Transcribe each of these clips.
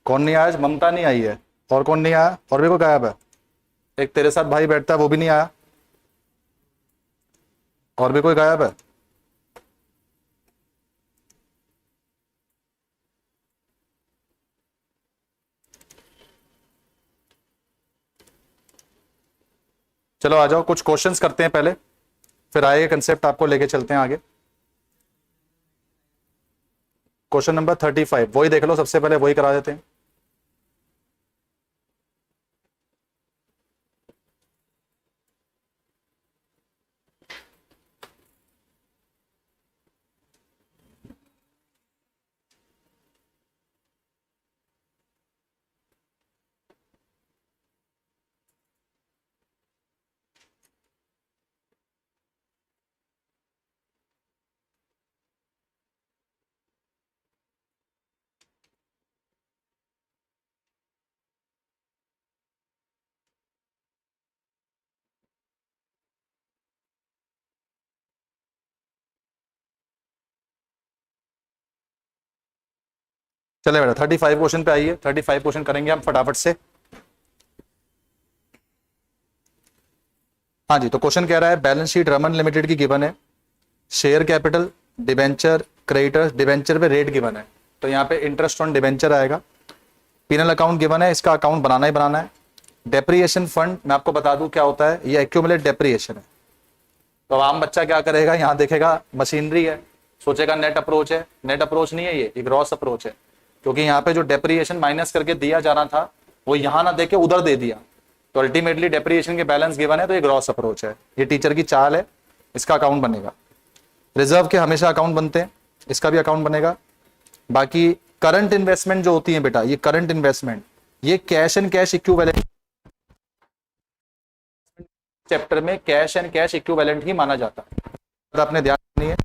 कौन नहीं आया आज? ममता नहीं आई है। और कौन नहीं आया? और भी कोई गायब है? एक तेरे साथ भाई बैठता है वो भी नहीं आया। और भी कोई गायब है? चलो आ जाओ, कुछ क्वेश्चंस करते हैं पहले, फिर आएगा कंसेप्ट, आपको लेके चलते हैं आगे। क्वेश्चन नंबर 35 वही देख लो, सबसे पहले वही करा देते हैं। चले बेटा 35 क्वेश्चन पे आइए, 35 क्वेश्चन करेंगे हम फटाफट से। हाँ जी, तो क्वेश्चन कह रहा है बैलेंस शीट रमन लिमिटेड की गिवन है, share capital, debenture, creditors, debenture पे रेट गिवन है, तो यहाँ पे इंटरेस्ट ऑन डिबेंचर आएगा। पीनल अकाउंट गिवन है, इसका अकाउंट बनाना ही बनाना है। डेप्रिएशन फंड मैं आपको बता दूं क्या होता है, ये एक्यूमुलेट डेप्रिएशन है। तो अब आम बच्चा क्या करेगा, यहाँ देखेगा मशीनरी है, सोचेगा नेट अप्रोच है। नेट अप्रोच नहीं है, ये ग्रॉस अप्रोच है, क्योंकि यहाँ पे जो डेप्रिएशन माइनस करके दिया जाना था वो यहाँ ना देके उधर दे दिया, तो अल्टीमेटली डेप्रिएशन के बैलेंस गिवन है, तो ये ग्रॉस अप्रोच है। ये टीचर की चाल है, इसका अकाउंट बनेगा। रिजर्व के हमेशा अकाउंट बनते हैं, इसका भी अकाउंट बनेगा। बाकी करंट इन्वेस्टमेंट जो होती है बेटा, ये करंट इन्वेस्टमेंट, ये cash and cash equivalent chapter में कैश एंड कैश इक्विवेलेंट ही माना जाता है, तो आपने ध्यान नहीं है।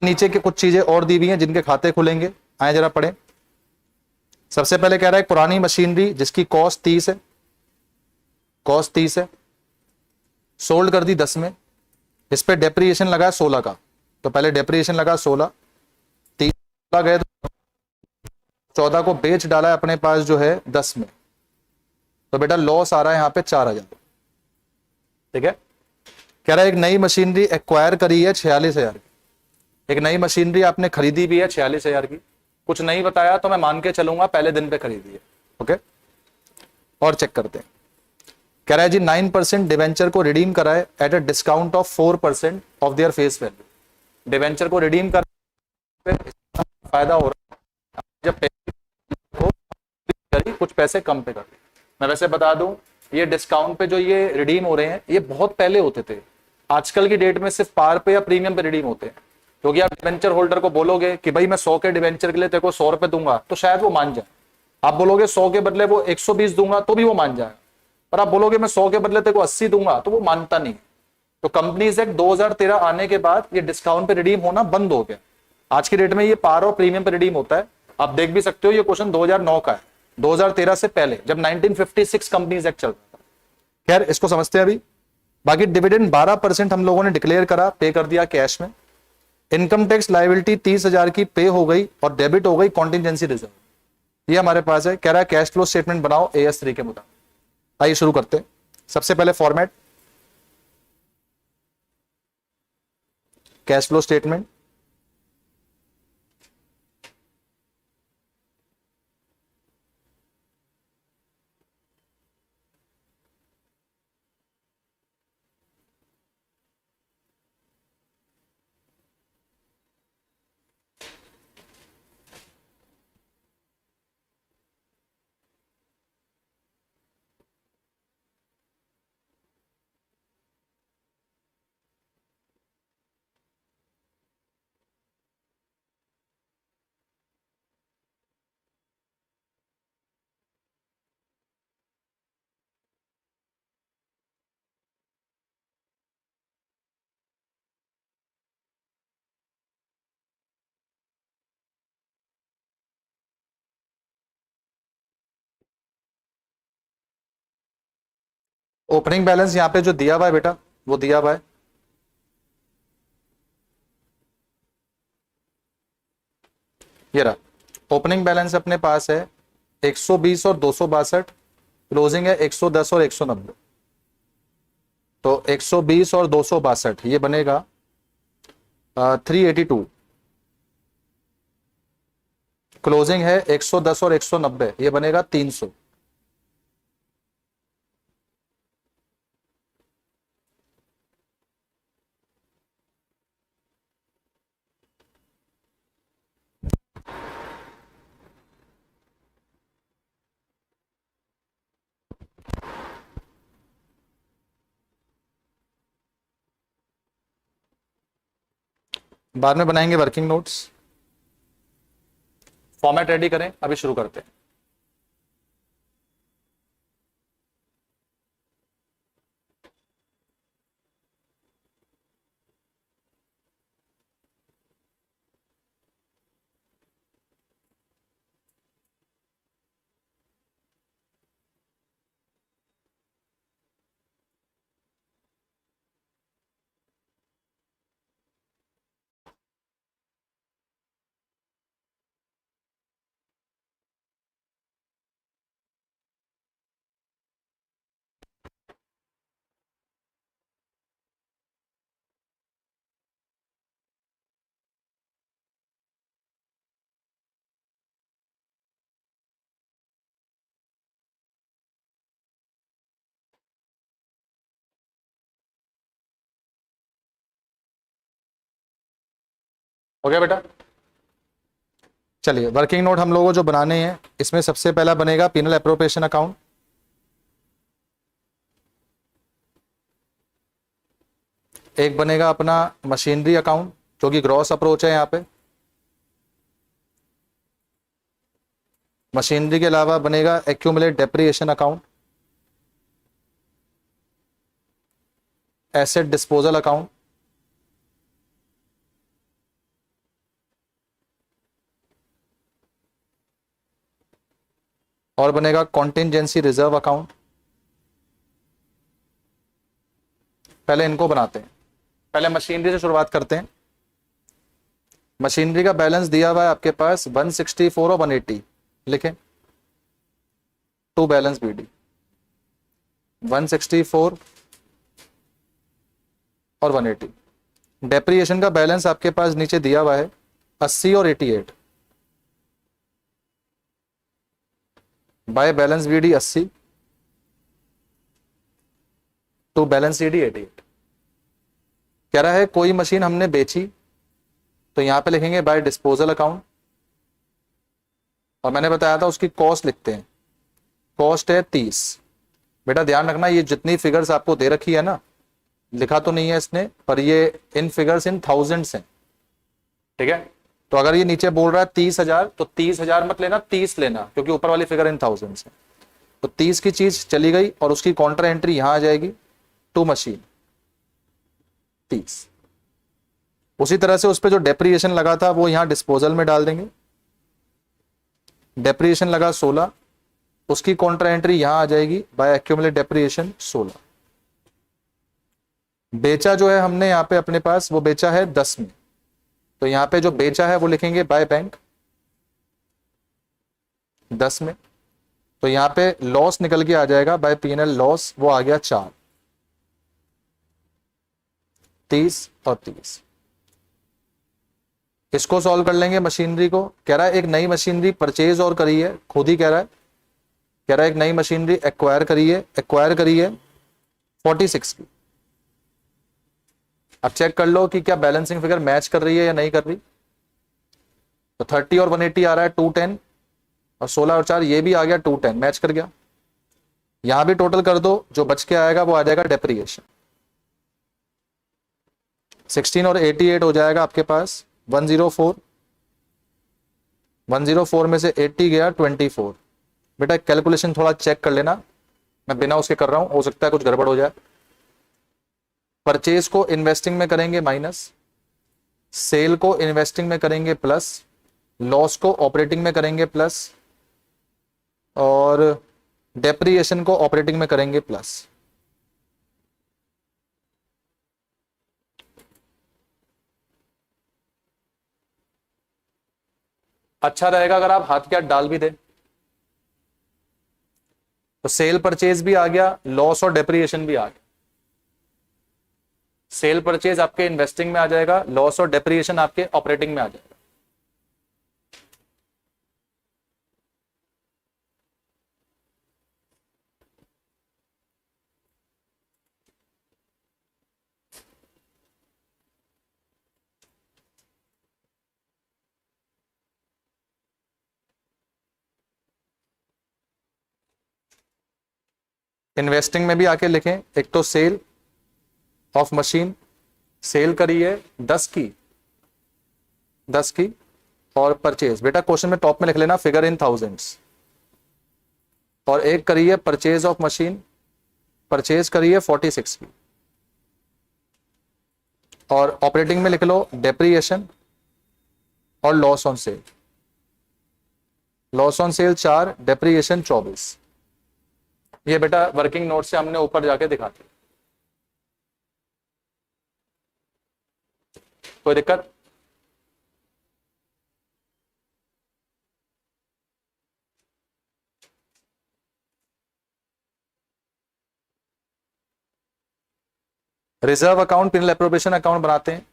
नीचे के कुछ चीजें और दी हुई हैं जिनके खाते खुलेंगे, आए जरा पढ़े। सबसे पहले कह रहा है पुरानी मशीनरी जिसकी कॉस्ट 30 है, कॉस्ट 30 है, सोल्ड कर दी 10 में, इस पे डेप्रिएशन लगा 16 का, तो पहले डेप्रिएशन लगा 16, 30 गए, 14 को बेच डाला है अपने पास जो है 10 में, तो बेटा लॉस आ रहा है यहाँ पे 4000। ठीक है, कह रहा है एक नई मशीनरी एक्वायर करी है 46,000 की, एक नई मशीनरी आपने खरीदी भी है 46,000 की, कुछ नहीं बताया तो मैं मान के चलूंगा पहले दिन पे खरीदी है। ओके, और चेक करते हैं। कह रहा है जी 9% डिवेंचर को रिडीम कराए at a discount of 4% of their face value. Debenture को रिडीम कर फायदा हो रहा है, जब करी कुछ पैसे कम पे कर। मैं वैसे बता दूं, ये डिस्काउंट पे जो ये रिडीम हो रहे हैं ये बहुत पहले होते थे, आजकल की डेट में सिर्फ पार पे या प्रीमियम पे रिडीम होते हैं। क्योंकि आप डिवेंचर होल्डर को बोलोगे कि भाई मैं 100 के डिवेंचर के लिए तेरे को 100 रुपए दूंगा, तो शायद वो मान जाए। आप बोलोगे 100 के बदले वो 120 दूंगा, तो भी वो मान जाएगा। पर आप बोलोगे मैं 100 के बदले तेरे को 80 दूंगा, तो वो मानता नहीं। तो कंपनीज एक्ट 2013 आने के बाद ये डिस्काउंट पे रिडीम होना बंद हो गया। आज की डेट में ये पार और प्रीमियम पे रिडीम होता है। आप देख भी सकते हो, ये क्वेश्चन 2009 का है, 2013 से पहले जब 1956 कंपनीज एक्ट चल रहा था। खैर इसको समझते हैं अभी। बाकी डिविडेंड 12% हम लोगों ने डिक्लेयर करा, पे कर दिया कैश में। इनकम टैक्स लायबिलिटी 30,000 की पे हो गई और डेबिट हो गई कॉन्टिजेंसी रिजर्व, ये हमारे पास है। कह रहा है कैश फ्लो स्टेटमेंट बनाओ AS3 के मुताबिक। आइए शुरू करते हैं। सबसे पहले format, cash flow statement. Opening balance यहां पे जो दिया हुआ है बेटा, वो दिया हुआ है। ये रहा ओपनिंग बैलेंस अपने पास है 120 और 262, क्लोजिंग है 110 और 190, तो 120 और 262 ये बनेगा 382, क्लोजिंग है 110 और 190 ये बनेगा 300। बाद में बनाएंगे वर्किंग नोट्स। फॉर्मेट रेडी करें, अभी शुरू करते हैं। हो गया बेटा? चलिए, वर्किंग नोट हम लोगों को जो बनाने हैं, इसमें सबसे पहला बनेगा पीनल एप्रोप्रिएशन अकाउंट, एक बनेगा अपना मशीनरी अकाउंट जो कि ग्रॉस अप्रोच है। यहाँ पे मशीनरी के अलावा बनेगा accumulate depreciation account, asset disposal account, और बनेगा कॉन्टिजेंसी रिजर्व अकाउंट। पहले इनको बनाते हैं, पहले मशीनरी से शुरुआत करते हैं। मशीनरी का बैलेंस दिया हुआ है आपके पास 164 और 180, लिखें टू बैलेंस बीडी 164 और 180। डेप्रिएशन का बैलेंस आपके पास नीचे दिया हुआ है 80 और 88, by balance BD 80 to balance ED 88। कह रहा है कोई मशीन हमने बेची, तो यहां पे लिखेंगे बाय डिस्पोजल अकाउंट, और मैंने बताया था उसकी कॉस्ट लिखते हैं, कॉस्ट है 30। बेटा ध्यान रखना, ये जितनी फिगर्स आपको दे रखी है ना, लिखा तो नहीं है इसने, पर ये इन फिगर्स इन थाउजेंड्स हैं, ठीक है? तो अगर ये नीचे बोल रहा है 30,000, तो 30,000 मत लेना, 30 लेना, क्योंकि ऊपर वाली फिगर इन थाउजेंड्स है। तो 30 की चीज चली गई और उसकी काउंटर एंट्री यहां आ जाएगी टू मशीन 30। उसी तरह से उस पर जो डेप्रिएशन लगा था वो यहां डिस्पोजल में डाल देंगे। डेप्रिएशन लगा 16, उसकी काउंटर एंट्री यहां आ जाएगी बाय एक्यूमुलेट डेप्रिएशन 16। बेचा जो है हमने यहां पे अपने पास, वो बेचा है 10 में, तो यहां पे जो बेचा है वो लिखेंगे बाय बैंक 10 में। तो यहां पे लॉस निकल के आ जाएगा बाय पीएनएल लॉस, वो आ गया 4, 30 और 30। इसको सॉल्व कर लेंगे मशीनरी को। कह रहा है एक नई मशीनरी परचेज और करी है, खुद ही कह रहा है, कह रहा है एक नई मशीनरी एक्वायर करी है 46 की। अब चेक कर लो कि क्या बैलेंसिंग फिगर मैच कर रही है या नहीं कर रही। तो 30 और 180 आ रहा है 210, और 16 और 4 ये भी आ गया 210, मैच कर गया। यहां भी टोटल कर दो, जो बच के आएगा वो आ जाएगा डेप्रिएशन। 16 और 88 हो जाएगा आपके पास 104, 104 में से 80 गया 24। बेटा कैलकुलेशन थोड़ा चेक कर लेना, मैं बिना उसके कर रहा हूं, हो सकता है कुछ गड़बड़ हो जाए। परचेज को इन्वेस्टिंग में करेंगे माइनस, सेल को इन्वेस्टिंग में करेंगे प्लस, लॉस को ऑपरेटिंग में करेंगे प्लस, और डेप्रिएशन को ऑपरेटिंग में करेंगे प्लस। अच्छा रहेगा अगर आप हाथ के हाथ डाल भी दें, तो सेल परचेज भी आ गया, लॉस और डेप्रिएशन भी आ गया। सेल परचेज आपके इन्वेस्टिंग में आ जाएगा, लॉस और डेप्रिएशन आपके ऑपरेटिंग में आ जाएगा। इन्वेस्टिंग में भी आके लिखें, एक तो सेल ऑफ मशीन, सेल करी है 10 की और परचेज, बेटा क्वेश्चन में टॉप में लिख लेना फिगर इन थाउजेंड्स। और एक करी है परचेज ऑफ मशीन, परचेज करी है 46 की। और ऑपरेटिंग में लिख लो डेप्रिएशन और loss on sale. Loss on sale 4, डेप्रिएशन 24। ये बेटा वर्किंग नोट से हमने ऊपर जाके दिखाते। कोई दिक्कत? Reserve account penal appropriation account बनाते हैं।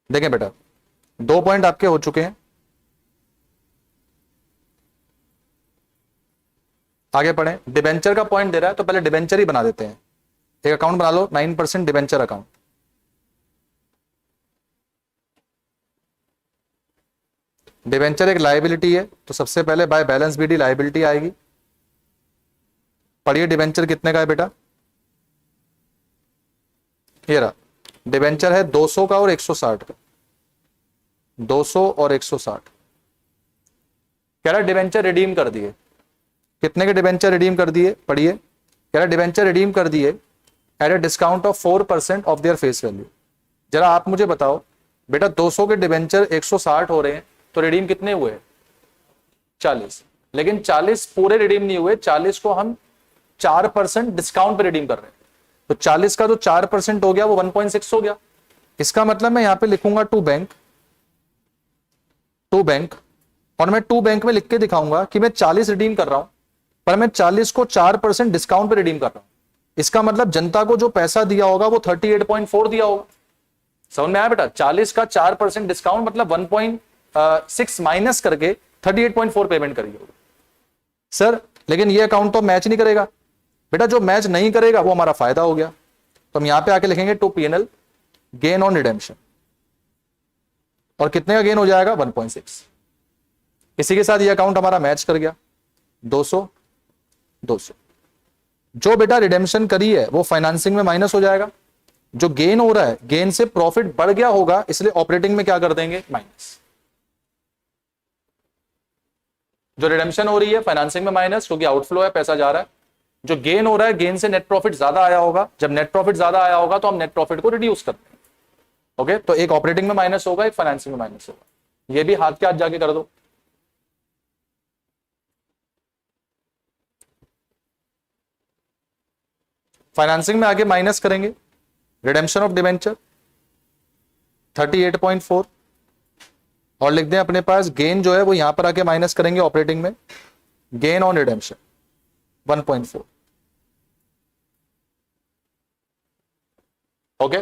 देखें बेटा, 2 पॉइंट आपके हो चुके हैं। आगे पढ़ें। डिबेंचर का पॉइंट दे रहा है तो पहले डिबेंचर ही बना देते हैं। एक अकाउंट बना लो 9% डिबेंचर अकाउंट। डिबेंचर एक लायबिलिटी है तो सबसे पहले बाय बैलेंस बीडी लायबिलिटी आएगी। पढ़िए डिबेंचर कितने का है बेटा, ये रहा। डिबेंचर है 200 का और 160 का, 200 और 160। कह रहा डिबेंचर रिडीम कर दिए। कितने के डिबेंचर रिडीम कर दिए, पढ़िए। कह रहा डिबेंचर रिडीम कर दिए at a discount of 4% of their face value. जरा आप मुझे बताओ बेटा, 200 के डिबेंचर 160 हो रहे हैं तो रिडीम कितने हुए? 40। लेकिन 40 पूरे रिडीम नहीं हुए, 40 को हम 4% डिस्काउंट पे रिडीम कर रहे हैं। तो 40 का जो 4% हो गया वो 1.6 हो गया। इसका मतलब मैं यहां पे लिखूंगा टू बैंक, और मैं टू बैंक में लिख के दिखाऊंगा कि मैं 40 रिडीम कर रहा हूं, पर मैं 40 को 4% डिस्काउंट पे रिडीम कर रहा हूं। इसका मतलब जनता को जो पैसा दिया होगा वो 38.4 दिया होगा। समझ में आया बेटा? 40 का 4% डिस्काउंट मतलब 1.6 माइनस करके 38.4 पेमेंट करी होगी। सर लेकिन ये अकाउंट तो मैच नहीं करेगा। बेटा जो मैच नहीं करेगा वो हमारा फायदा हो गया, तो हम यहां पे आके लिखेंगे to PNL gain on redemption. और कितने का गेन हो जाएगा? 1.6। इसी के साथ ये अकाउंट हमारा मैच कर गया। 200 200। जो बेटा रिडेम्पशन करी है वो फाइनेंसिंग में माइनस हो जाएगा। जो गेन हो रहा है, गेन से प्रॉफिट बढ़ गया होगा, इसलिए ऑपरेटिंग में क्या कर देंगे? माइनस। जो रिडेम्पशन हो रही है फाइनेंसिंग में माइनस, क्योंकि आउटफ्लो है, पैसा जा रहा है। जो गेन हो रहा है, गेन से नेट प्रॉफिट ज्यादा आया होगा। जब नेट प्रॉफिट ज्यादा आया होगा तो हम नेट प्रॉफिट को रिड्यूस करते हैं। ओके, तो एक ऑपरेटिंग में माइनस होगा, एक फाइनेंसिंग में माइनस होगा। ये भी हाथ के हाथ जाके कर दो। फाइनेंसिंग में आगे माइनस करेंगे रिडेम्पशन ऑफ डिबेंचर 38.4, और लिख दें अपने पास गेन जो है वो यहां पर आके माइनस करेंगे ऑपरेटिंग में, गेन ऑन रिडेम्पशन 1.4। ओके,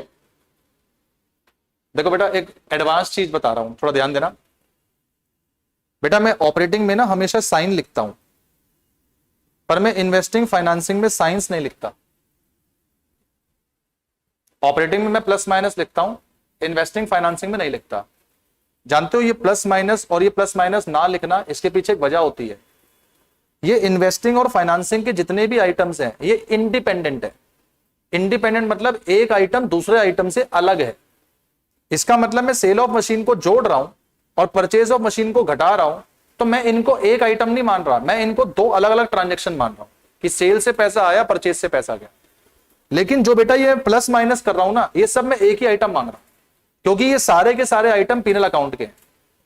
देखो बेटा एक एडवांस चीज बता रहा हूं, थोड़ा ध्यान देना। बेटा मैं ऑपरेटिंग में ना हमेशा साइन लिखता हूं, पर मैं इन्वेस्टिंग फाइनेंसिंग में साइंस नहीं लिखता। ऑपरेटिंग में मैं प्लस माइनस लिखता हूं, इन्वेस्टिंग फाइनेंसिंग में नहीं लिखता। जानते हो ये प्लस माइनस और ये प्लस माइनस ना लिखना, इसके पीछे एक वजह होती है। ये इन्वेस्टिंग और फाइनेंसिंग के जितने भी आइटम्स हैं ये इंडिपेंडेंट है। इंडिपेंडेंट मतलब एक आइटम दूसरे आइटम से अलग है। इसका मतलब मैं सेल ऑफ मशीन को जोड़ रहा हूं और परचेज ऑफ मशीन को घटा रहा हूं, तो मैं इनको एक आइटम नहीं मान रहा, मैं इनको दो अलग अलग ट्रांजेक्शन मान रहा हूं कि सेल से पैसा आया, परचेज से पैसा गया। लेकिन जो बेटा ये प्लस माइनस कर रहा हूं ना, ये सब मैं एक ही आइटम मांग रहा हूं, क्योंकि ये सारे के सारे आइटम पीनल अकाउंट के हैं।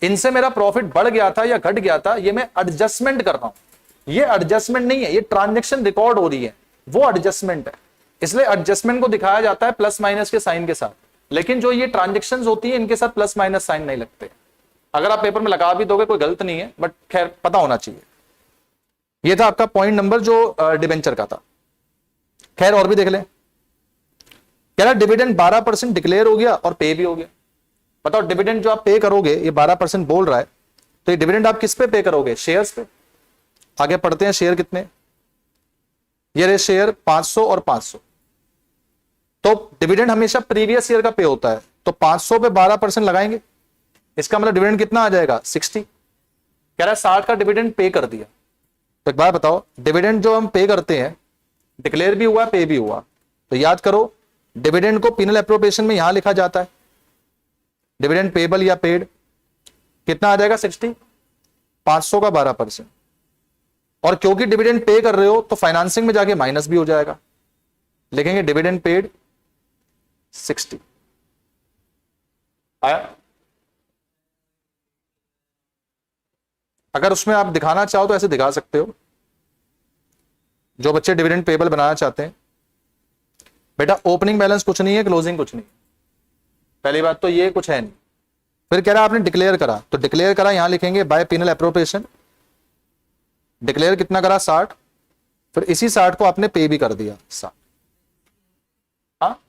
इनसे मेरा प्रॉफिट बढ़ गया था या घट गया था, ये मैं एडजस्टमेंट कर रहा हूं। ये एडजस्टमेंट नहीं है, ये ट्रांजेक्शन रिकॉर्ड हो रही है, वो एडजस्टमेंट है। इसलिए एडजस्टमेंट को दिखाया जाता है प्लस माइनस के साइन के साथ, लेकिन जो ये ट्रांजेक्शंस होती है इनके साथ प्लस माइनस साइन नहीं लगते। अगर आप पेपर में लगा भी दोगे कोई गलत नहीं है, बट खैर पता होना चाहिए। ये था आपका पॉइंट नंबर जो डिबेंचर का था। खैर और भी देख लें। कह रहा डिविडेंड 12% डिक्लेयर हो गया और पे भी हो गया। बताओ डिविडेंड जो आप पे करोगे, ये 12% बोल रहा है, तो ये डिविडेंड आप किस पे पे करोगे? शेयर्स पे। आगे पढ़ते हैं शेयर कितने, ये रहे शेयर 500 और 500। तो डिविडेंड हमेशा प्रीवियस ईयर का पे होता है, तो 500 पे 12% लगाएंगे, इसका मतलब डिविडेंड कितना आ जाएगा? 60। कह रहा है 60 का डिविडेंड पे कर दिया। तो एक बार बताओ, डिविडेंड जो हम पे करते हैं डिक्लेयर भी हुआ पे भी हुआ, तो याद करो डिविडेंड को पिनल एप्रोप्रिएशन में यहां लिखा जाता है, डिविडेंड पेबल या पेड, कितना आ जाएगा? 60। 500 का 12%, और क्योंकि डिविडेंड पे कर रहे हो तो फाइनेंसिंग में जाके माइनस भी हो जाएगा, लिखेंगे डिविडेंड पेड 60। आया? अगर उसमें आप दिखाना चाहो तो ऐसे दिखा सकते हो, जो बच्चे डिविडेंड पेबल बनाना चाहते हैं। बेटा ओपनिंग बैलेंस कुछ नहीं है, क्लोजिंग कुछ नहीं, पहली बात तो ये कुछ है नहीं। फिर कह रहा आपने डिक्लेयर करा, तो डिक्लेयर करा यहां लिखेंगे बाय पिनल एप्रोप्रिएशन। डिक्लेयर कितना करा? 60। फिर इसी 60 को आपने पे भी कर दिया 60। हाँ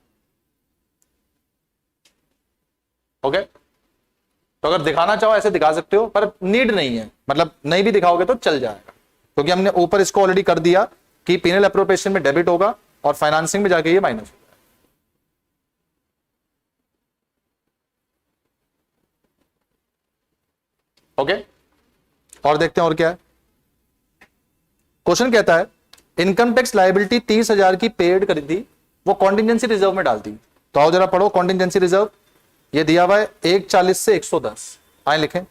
ओके। तो अगर दिखाना चाहो ऐसे दिखा सकते हो, पर नीड नहीं है, मतलब नहीं भी दिखाओगे तो चल जाएगा, क्योंकि हमने ऊपर इसको ऑलरेडी कर दिया कि पिनल एप्रोप्रिएशन में डेबिट होगा और फाइनेंसिंग में जाके ये माइनस होगा। ओके और देखते हैं और क्या है। क्वेश्चन कहता है इनकम टैक्स लायबिलिटी 30,000 की पेड कर दी, वो कॉन्टिजेंसी रिजर्व में डालती। तो आओ जरा पढ़ो कॉन्टिजेंसी रिजर्व। ये दिया हुआ है 140 से 110। आए लिखें,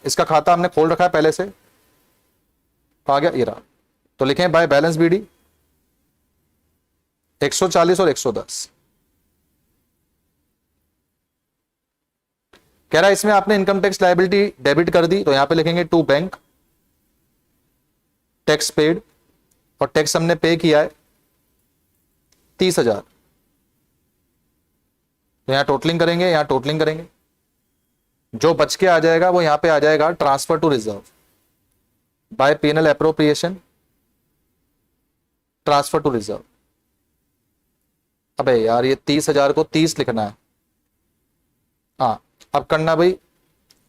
इसका खाता हमने खोल रखा है पहले से, आ गया ये रहा। तो लिखें बाय बैलेंस बीडी 140 और 110। कह रहा है इसमें आपने इनकम टैक्स लायबिलिटी डेबिट कर दी, तो यहां पे लिखेंगे टू बैंक, टैक्स पेड, और टैक्स हमने पे किया है 30,000। तो यहां टोटलिंग करेंगे, यहां टोटलिंग करेंगे, जो बच के आ जाएगा वो यहां पे आ जाएगा transfer to reserve by PNL appropriation, transfer to reserve. अबे यार ये 30,000 को 30 लिखना है। हाँ अब करना भाई,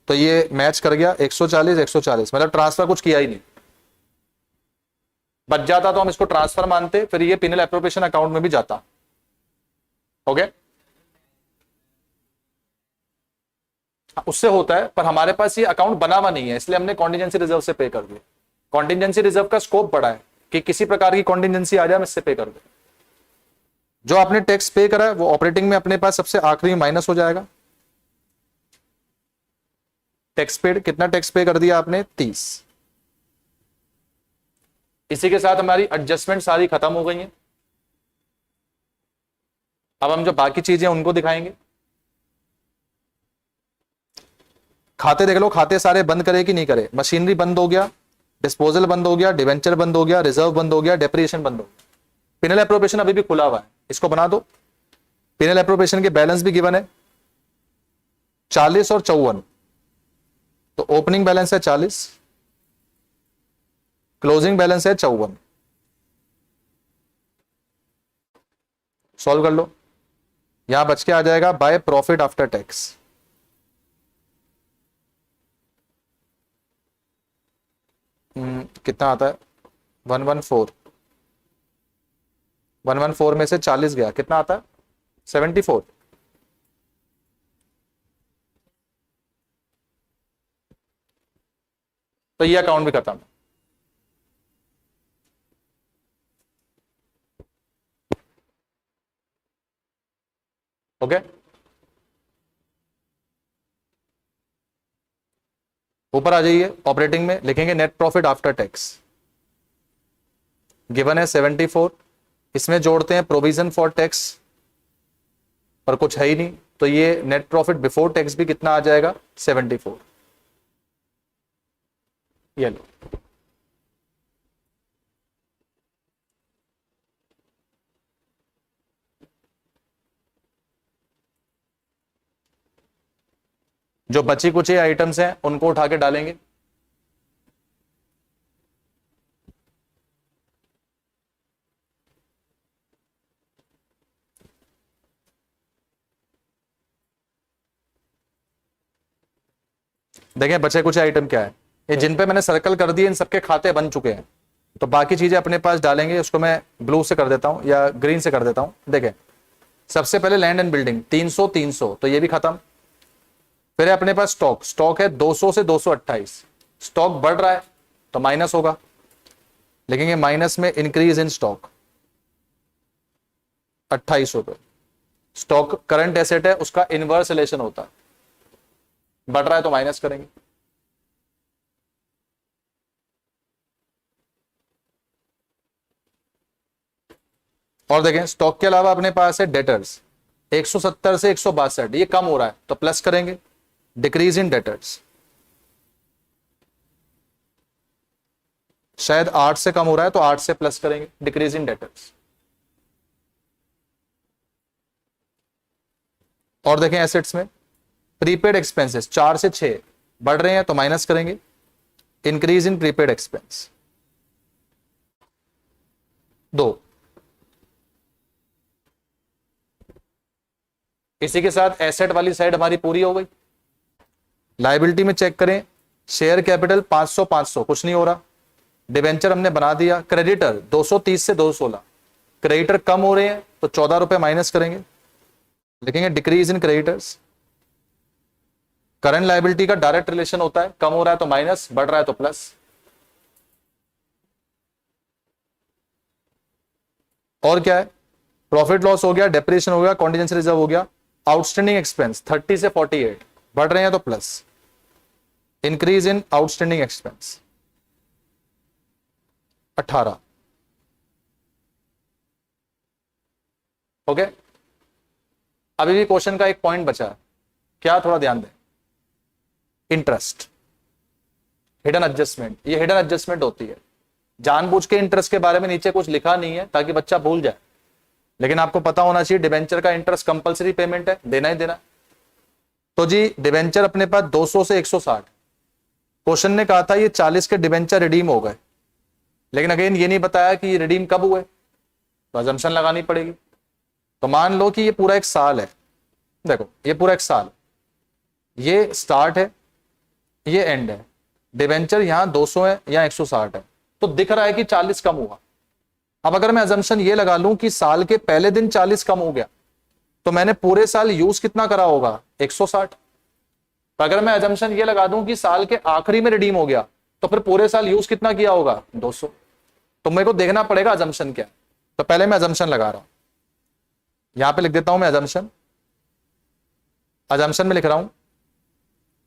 तो ये मैच कर गया 140 140, मतलब ट्रांसफर कुछ किया ही नहीं। बच जाता तो हम इसको ट्रांसफर मानते, फिर ये पिनल एप्रोप्रिएशन अकाउंट में भी जाता। ओके उससे होता है, पर हमारे पास ये अकाउंट बना हुआ नहीं है, इसलिए हमने कॉन्टिजेंसी रिजर्व से पे कर दिया। कॉन्टिजेंसी रिजर्व का स्कोप बड़ा है कि किसी प्रकार की कॉन्टिजेंसी आ जाए हम इससे पे कर दे। जो आपने टैक्स पे करा है वो ऑपरेटिंग में अपने पास सबसे आखिरी में माइनस हो जाएगा। टैक्स पेड कितना टैक्स पे कर दिया आपने? 30। इसी के साथ हमारी एडजस्टमेंट सारी खत्म हो गई हैं। अब हम जो बाकी चीजें उनको दिखाएंगे। खाते देख लो, खाते सारे बंद करे कि नहीं करे? मशीनरी बंद हो गया, डिस्पोजल बंद हो गया, डिवेंचर बंद हो गया, रिजर्व बंद हो गया, डेप्रिसिएशन बंद हो गया। पिनल एप्रोप्रिएशन अभी भी खुला हुआ है, इसको बना दो। पिनल एप्रोप्रिएशन के बैलेंस भी गिवन है 40 और 54। तो ओपनिंग बैलेंस है 40, क्लोजिंग बैलेंस है 54। सॉल्व कर लो, यहां बच के आ जाएगा बाय प्रॉफिट आफ्टर टैक्स। कितना आता है? 114। 114 में से 40 गया, कितना आता है? 74। तो ये अकाउंट भी खत्म। ओके ऊपर आ जाइए, ऑपरेटिंग में लिखेंगे net profit after tax, given है 74। इसमें जोड़ते हैं प्रोविजन फॉर टैक्स, पर कुछ है ही नहीं, तो ये नेट प्रॉफिट बिफोर टैक्स भी कितना आ जाएगा? 74। ये लो, जो बची कुछ आइटम्स हैं उनको उठा के डालेंगे। देखें बचे कुछ आइटम क्या है, ये जिन पे मैंने सर्कल कर दिए इन सबके खाते बन चुके हैं, तो बाकी चीजें अपने पास डालेंगे। उसको मैं ब्लू से कर देता हूं या ग्रीन से कर देता हूं। देखें सबसे पहले लैंड एंड बिल्डिंग 300 300, तो ये भी खत्म। फिर है अपने पास स्टॉक, स्टॉक है 200 से 228, स्टॉक बढ़ रहा है तो माइनस होगा, लिखेंगे माइनस में इंक्रीज इन स्टॉक 2800 पे। स्टॉक करंट एसेट है, उसका इनवर्स रिलेशन होता है, बढ़ रहा है तो माइनस करेंगे। और देखें स्टॉक के अलावा अपने पास है डेटर्स 170 से 162, ये कम हो रहा है तो प्लस करेंगे, डिक्रीज इन डेटर्स। शायद 8 से कम हो रहा है तो 8 से प्लस करेंगे, डिक्रीज इन डेटर्स। और देखें एसेट्स में प्रीपेड एक्सपेंसेस 4 से 6 बढ़ रहे हैं तो माइनस करेंगे, इंक्रीज इन प्रीपेड एक्सपेंस 2। इसी के साथ एसेट वाली साइड हमारी पूरी हो गई। लायबिलिटी में चेक करें, शेयर कैपिटल 500 500 कुछ नहीं हो रहा, डिवेंचर हमने बना दिया। क्रेडिटर 230 से 216, क्रेडिटर कम हो रहे हैं तो 14 रुपए माइनस करेंगे, लिखेंगे decrease in creditors. Current liability का डायरेक्ट रिलेशन होता है, कम हो रहा है तो माइनस, बढ़ रहा है तो प्लस। और क्या है, प्रॉफिट लॉस हो गया, डेप्रिसिएशन हो गया, कॉन्टिजेंसी रिजर्व हो गया। आउटस्टैंडिंग एक्सपेंस 30 से 48 बढ़ रहे हैं तो plus, increase in outstanding expense 18। Okay, अभी भी क्वेश्चन का एक पॉइंट बचा है, क्या थोड़ा ध्यान दें। इंटरेस्ट हिडन एडजस्टमेंट, ये हिडन एडजस्टमेंट होती है, जानबूझ के इंटरेस्ट के बारे में नीचे कुछ लिखा नहीं है ताकि बच्चा भूल जाए, लेकिन आपको पता होना चाहिए डिबेंचर का इंटरेस्ट कंपलसरी पेमेंट है, देना ही देना। तो जी डिबेंचर अपने पास 200 से 160, क्वेश्चन ने कहा था ये 40 के डिबेंचर रिडीम हो गए, लेकिन अगेन ये नहीं बताया कि ये रिडीम कब हुए, तो अजम्पशन लगानी पड़ेगी। तो मान लो कि ये पूरा एक साल है, देखो ये पूरा एक साल, ये स्टार्ट है ये एंड है, डिबेंचर यहां 200 है यहां 160 है, तो दिख रहा है कि 40 कम हुआ। अब अगर मैं अजम्पशन ये लगा लूं कि साल के पहले दिन 40 कम हो गया, तो मैंने पूरे साल यूज कितना करा होगा 160। तो अगर मैं अजम्पशन ये लगा दूं कि साल के आखिरी में रिडीम हो गया, तो फिर पूरे साल यूज कितना किया होगा 200। तो मेरे को देखना पड़ेगा अजम्पशन क्या है, तो पहले मैं अजम्पशन लगा रहा हूं, यहां पे लिख देता हूं मैं अजम्पशन। अजम्पशन में लिख रहा हूं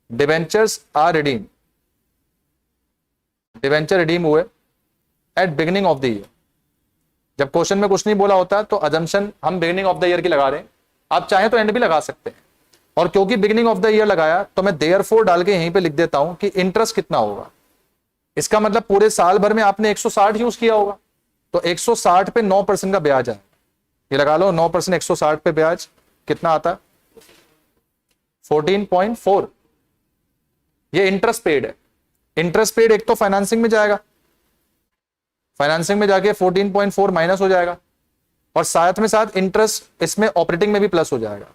debentures are redeem, debenture redeem हुए at beginning of the year. जब क्वेश्चन में कुछ नहीं बोला होता तो अजम्पशन हम बिगिनिंग ऑफ द ईयर की लगा रहे हैं, आप चाहें तो एंड भी लगा सकते हैं। और क्योंकि बिगिनिंग ऑफ द ईयर लगाया तो मैं देयरफॉर डाल के यहीं पे लिख देता हूं कि इंटरेस्ट कितना होगा। इसका मतलब पूरे साल भर में आपने 160 यूज किया होगा, तो 160 पे 9% का ब्याज है, ये लगा लो 9% 160 पे ब्याज कितना आता है 14.4। ये इंटरेस्ट पेड है, इंटरेस्ट पेड एक तो फाइनेंसिंग में जाएगा, फाइनेंसिंग में जाके 14.4 माइनस हो जाएगा, और साथ में साथ इंटरेस्ट इसमें ऑपरेटिंग में भी प्लस हो जाएगा,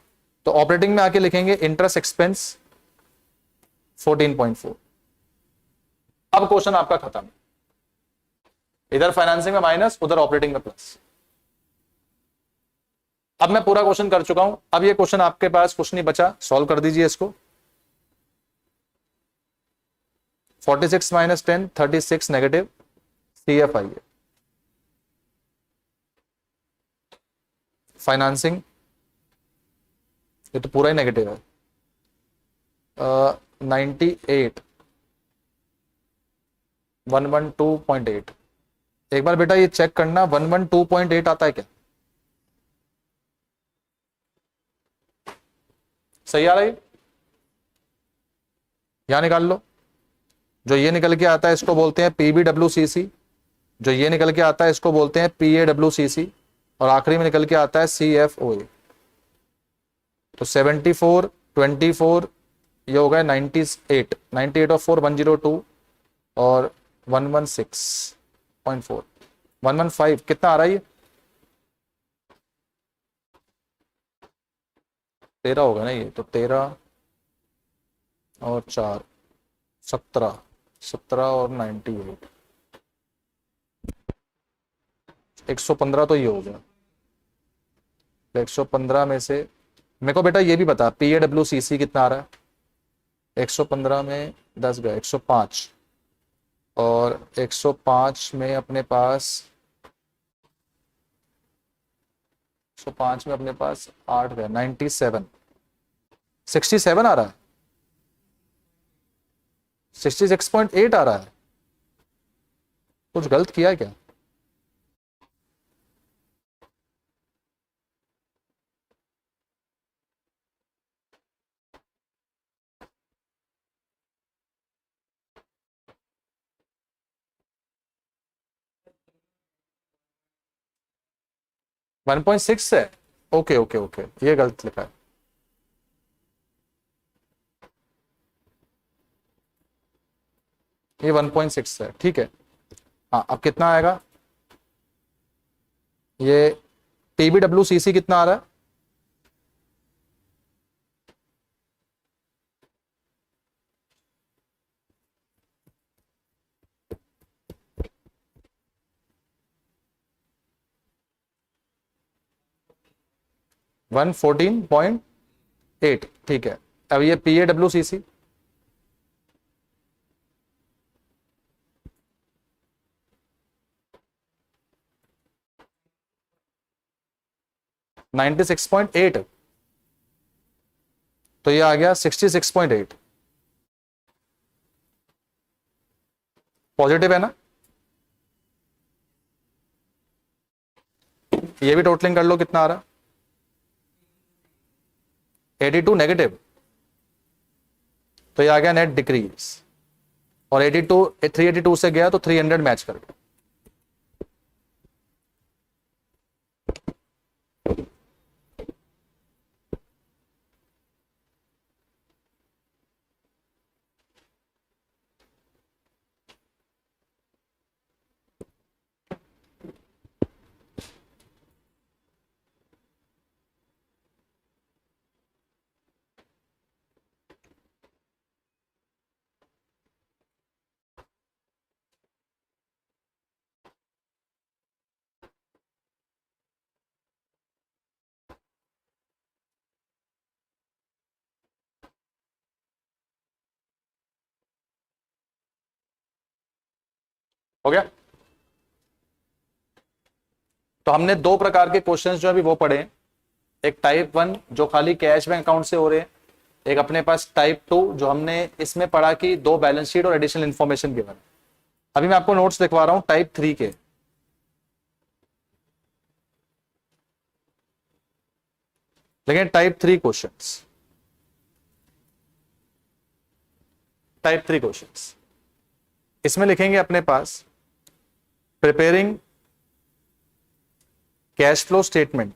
तो ऑपरेटिंग में आके लिखेंगे इंटरेस्ट एक्सपेंस 14.4। अब क्वेश्चन आपका खत्म, इधर फाइनेंसिंग में माइनस उधर ऑपरेटिंग में प्लस। अब मैं पूरा क्वेश्चन कर चुका हूं, अब ये क्वेश्चन आपके पास कुछ नहीं बचा, सॉल्व कर दीजिए इसको। 46 माइनस 10 36 नेगेटिव CF आई है। फाइनेंसिंग ये तो पूरा ही नेगेटिव है, 98 112.8। एक बार बेटा ये चेक करना 112.8 आता है क्या, सही आ रहा है, यहां निकाल लो। जो ये निकल के आता है इसको बोलते हैं PBWCC, जो ये निकल के आता है इसको बोलते हैं PAWCC, और आखिरी में निकल के आता है CFOA। तो 74 24 ये हो गया 98 ऑफ 4 102 और 116.4 115 कितना आ रहा है ये 13 होगा ना ये तो 13 और 4 17 17 और 98 115 तो ये हो गया 115 में से मेरे को बेटा ये भी बता PAWCC कितना आ रहा है 115 में 10 गया 105 और 105 में अपने पास 105 में अपने पास 8 गया 97 67 आ रहा है 66.8 आ रहा है कुछ गलत किया है क्या 1.6 है ओके ओके ओके ये गलत लिखा है ये 1.6 है ठीक है हाँ अब कितना आएगा ये PBWCC कितना आ रहा है वन 14.8 ठीक है अब ये PAWCC नाइन्टी 96.8 तो ये आ गया 66.8 पॉजिटिव है ना ये भी टोटलिंग कर लो कितना आ रहा है 82 नेगेटिव तो ये आ गया नेट डिक्रीज और 382 से गया तो 300 मैच कर गया हो गया तो हमने दो प्रकार के क्वेश्चंस जो अभी वो पढ़े एक टाइप 1 जो खाली कैश बैंक अकाउंट से हो रहे हैं एक अपने पास टाइप 2 जो हमने इसमें पढ़ा कि दो बैलेंस शीट और एडिशनल इंफॉर्मेशन गिवन अभी मैं आपको नोट्स दिखवा रहा हूं टाइप 3 के लेकिन टाइप 3 क्वेश्चंस इसमें लिखेंगे अपने पास preparing cash flow statement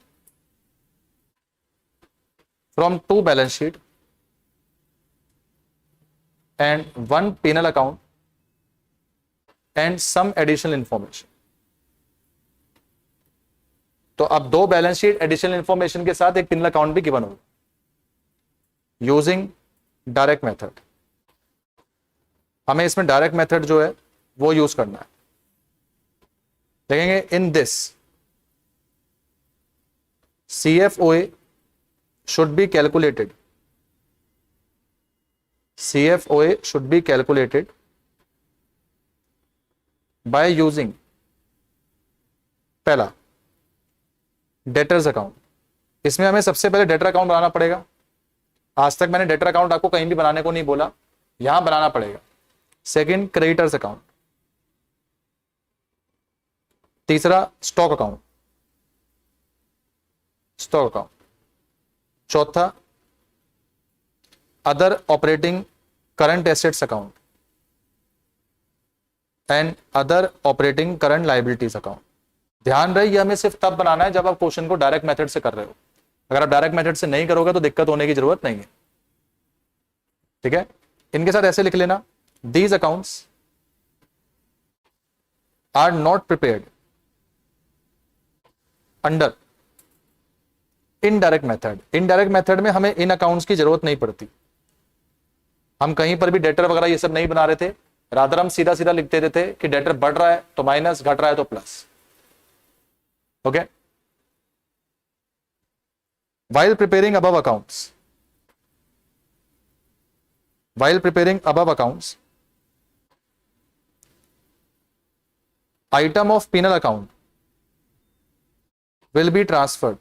from 2 balance sheet and 1 P&L account and some additional information तो अब 2 बैलेंस शीट एडिशनल इंफॉर्मेशन के साथ एक P&L अकाउंट भी गिवन होगा यूजिंग डायरेक्ट मेथड हमें इसमें डायरेक्ट मेथड जो है वो यूज करना है देखेंगे in this CFOA should be calculated by using पहला डेटर्स अकाउंट इसमें हमें सबसे पहले डेटर अकाउंट बनाना पड़ेगा आज तक मैंने डेटर अकाउंट आपको कहीं भी बनाने को नहीं बोला यहां बनाना पड़ेगा सेकंड क्रेडिटर्स अकाउंट तीसरा स्टॉक अकाउंट चौथा other operating current assets account and other operating current liabilities account ध्यान रहे ये हमें सिर्फ तब बनाना है जब आप क्वेश्चन को डायरेक्ट मेथड से कर रहे हो अगर आप डायरेक्ट मेथड से नहीं करोगे तो दिक्कत होने की जरूरत नहीं है ठीक है, इनके साथ ऐसे लिख लेना, these accounts are not prepared under indirect method. Indirect method में हमें इन अकाउंट्स की जरूरत नहीं पड़ती, हम कहीं पर भी डेटर वगैरह ये सब नहीं बना रहे थे, रादर हम सीधा सीधा लिखते देते थे कि डेटर बढ़ रहा है तो माइनस, घट रहा है तो plus. Okay, while preparing above accounts, item of penal account will be transferred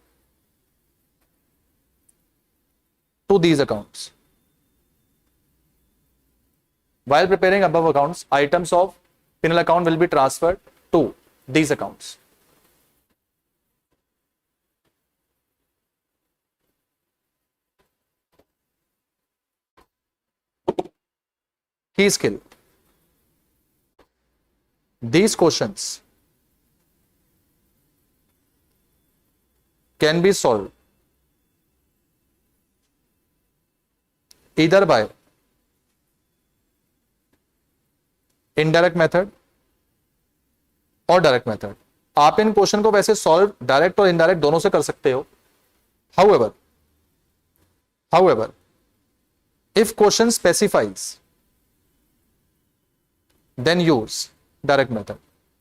to these accounts. While preparing above accounts, items of penal account will be transferred to these accounts. Key skill. These questions can be solved either by indirect method और direct method. आप इन question को वैसे solve direct और indirect दोनों से कर सकते हो। However if question specifies then use direct method.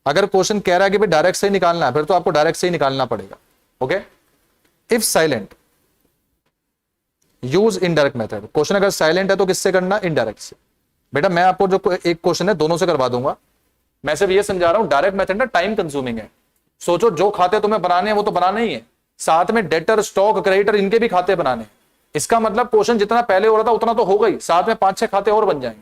अगर क्वेश्चन कह रहा है कि भाई डायरेक्ट से ही निकालना है, फिर तो आपको डायरेक्ट से ही निकालना पड़ेगा। Okay, if silent use indirect method. Question अगर साइलेंट है तो किससे करना? इनडायरेक्ट से। बेटा मैं आपको जो एक क्वेश्चन है दोनों से करवा दूंगा, मैं सिर्फ ये समझा रहा हूं डायरेक्ट मेथड ना टाइम कंज्यूमिंग है। सोचो जो खाते तुम्हें बनाने हैं वो तो बनाने ही है, साथ में डेटर, स्टॉक, क्रेडिटर इनके भी खाते बनाने हैं। इसका मतलब क्वेश्चन जितना पहले हो रहा था उतना तो हो गई, साथ में 5-6 खाते और बन जाएंगे।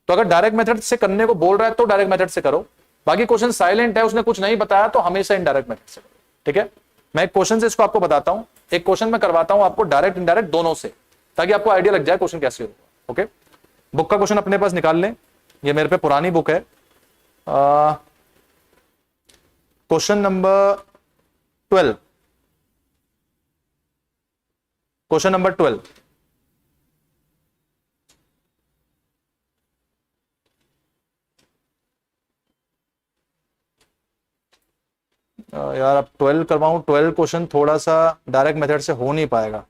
तो अगर डायरेक्ट मेथड से करने को बोल रहा है तो डायरेक्ट मेथड से करो, बाकी क्वेश्चन साइलेंट है, उसने कुछ नहीं बताया तो हमेशा इनडायरेक्ट मेथड से करो। ठीक है, मैं एक क्वेश्चन से इसको आपको बताता हूं, एक क्वेश्चन मैं करवाता हूं आपको डायरेक्ट इनडायरेक्ट दोनों से, ताकि आपको आइडिया लग जाए क्वेश्चन कैसे होगा। ओके, बुक का क्वेश्चन अपने पास निकाल लें, ये मेरे पे पुरानी बुक है, क्वेश्चन नंबर 12। क्वेश्चन नंबर 12 यार अब 12 करवाऊं, 12 क्वेश्चन थोड़ा सा डायरेक्ट मेथड से हो नहीं पाएगा।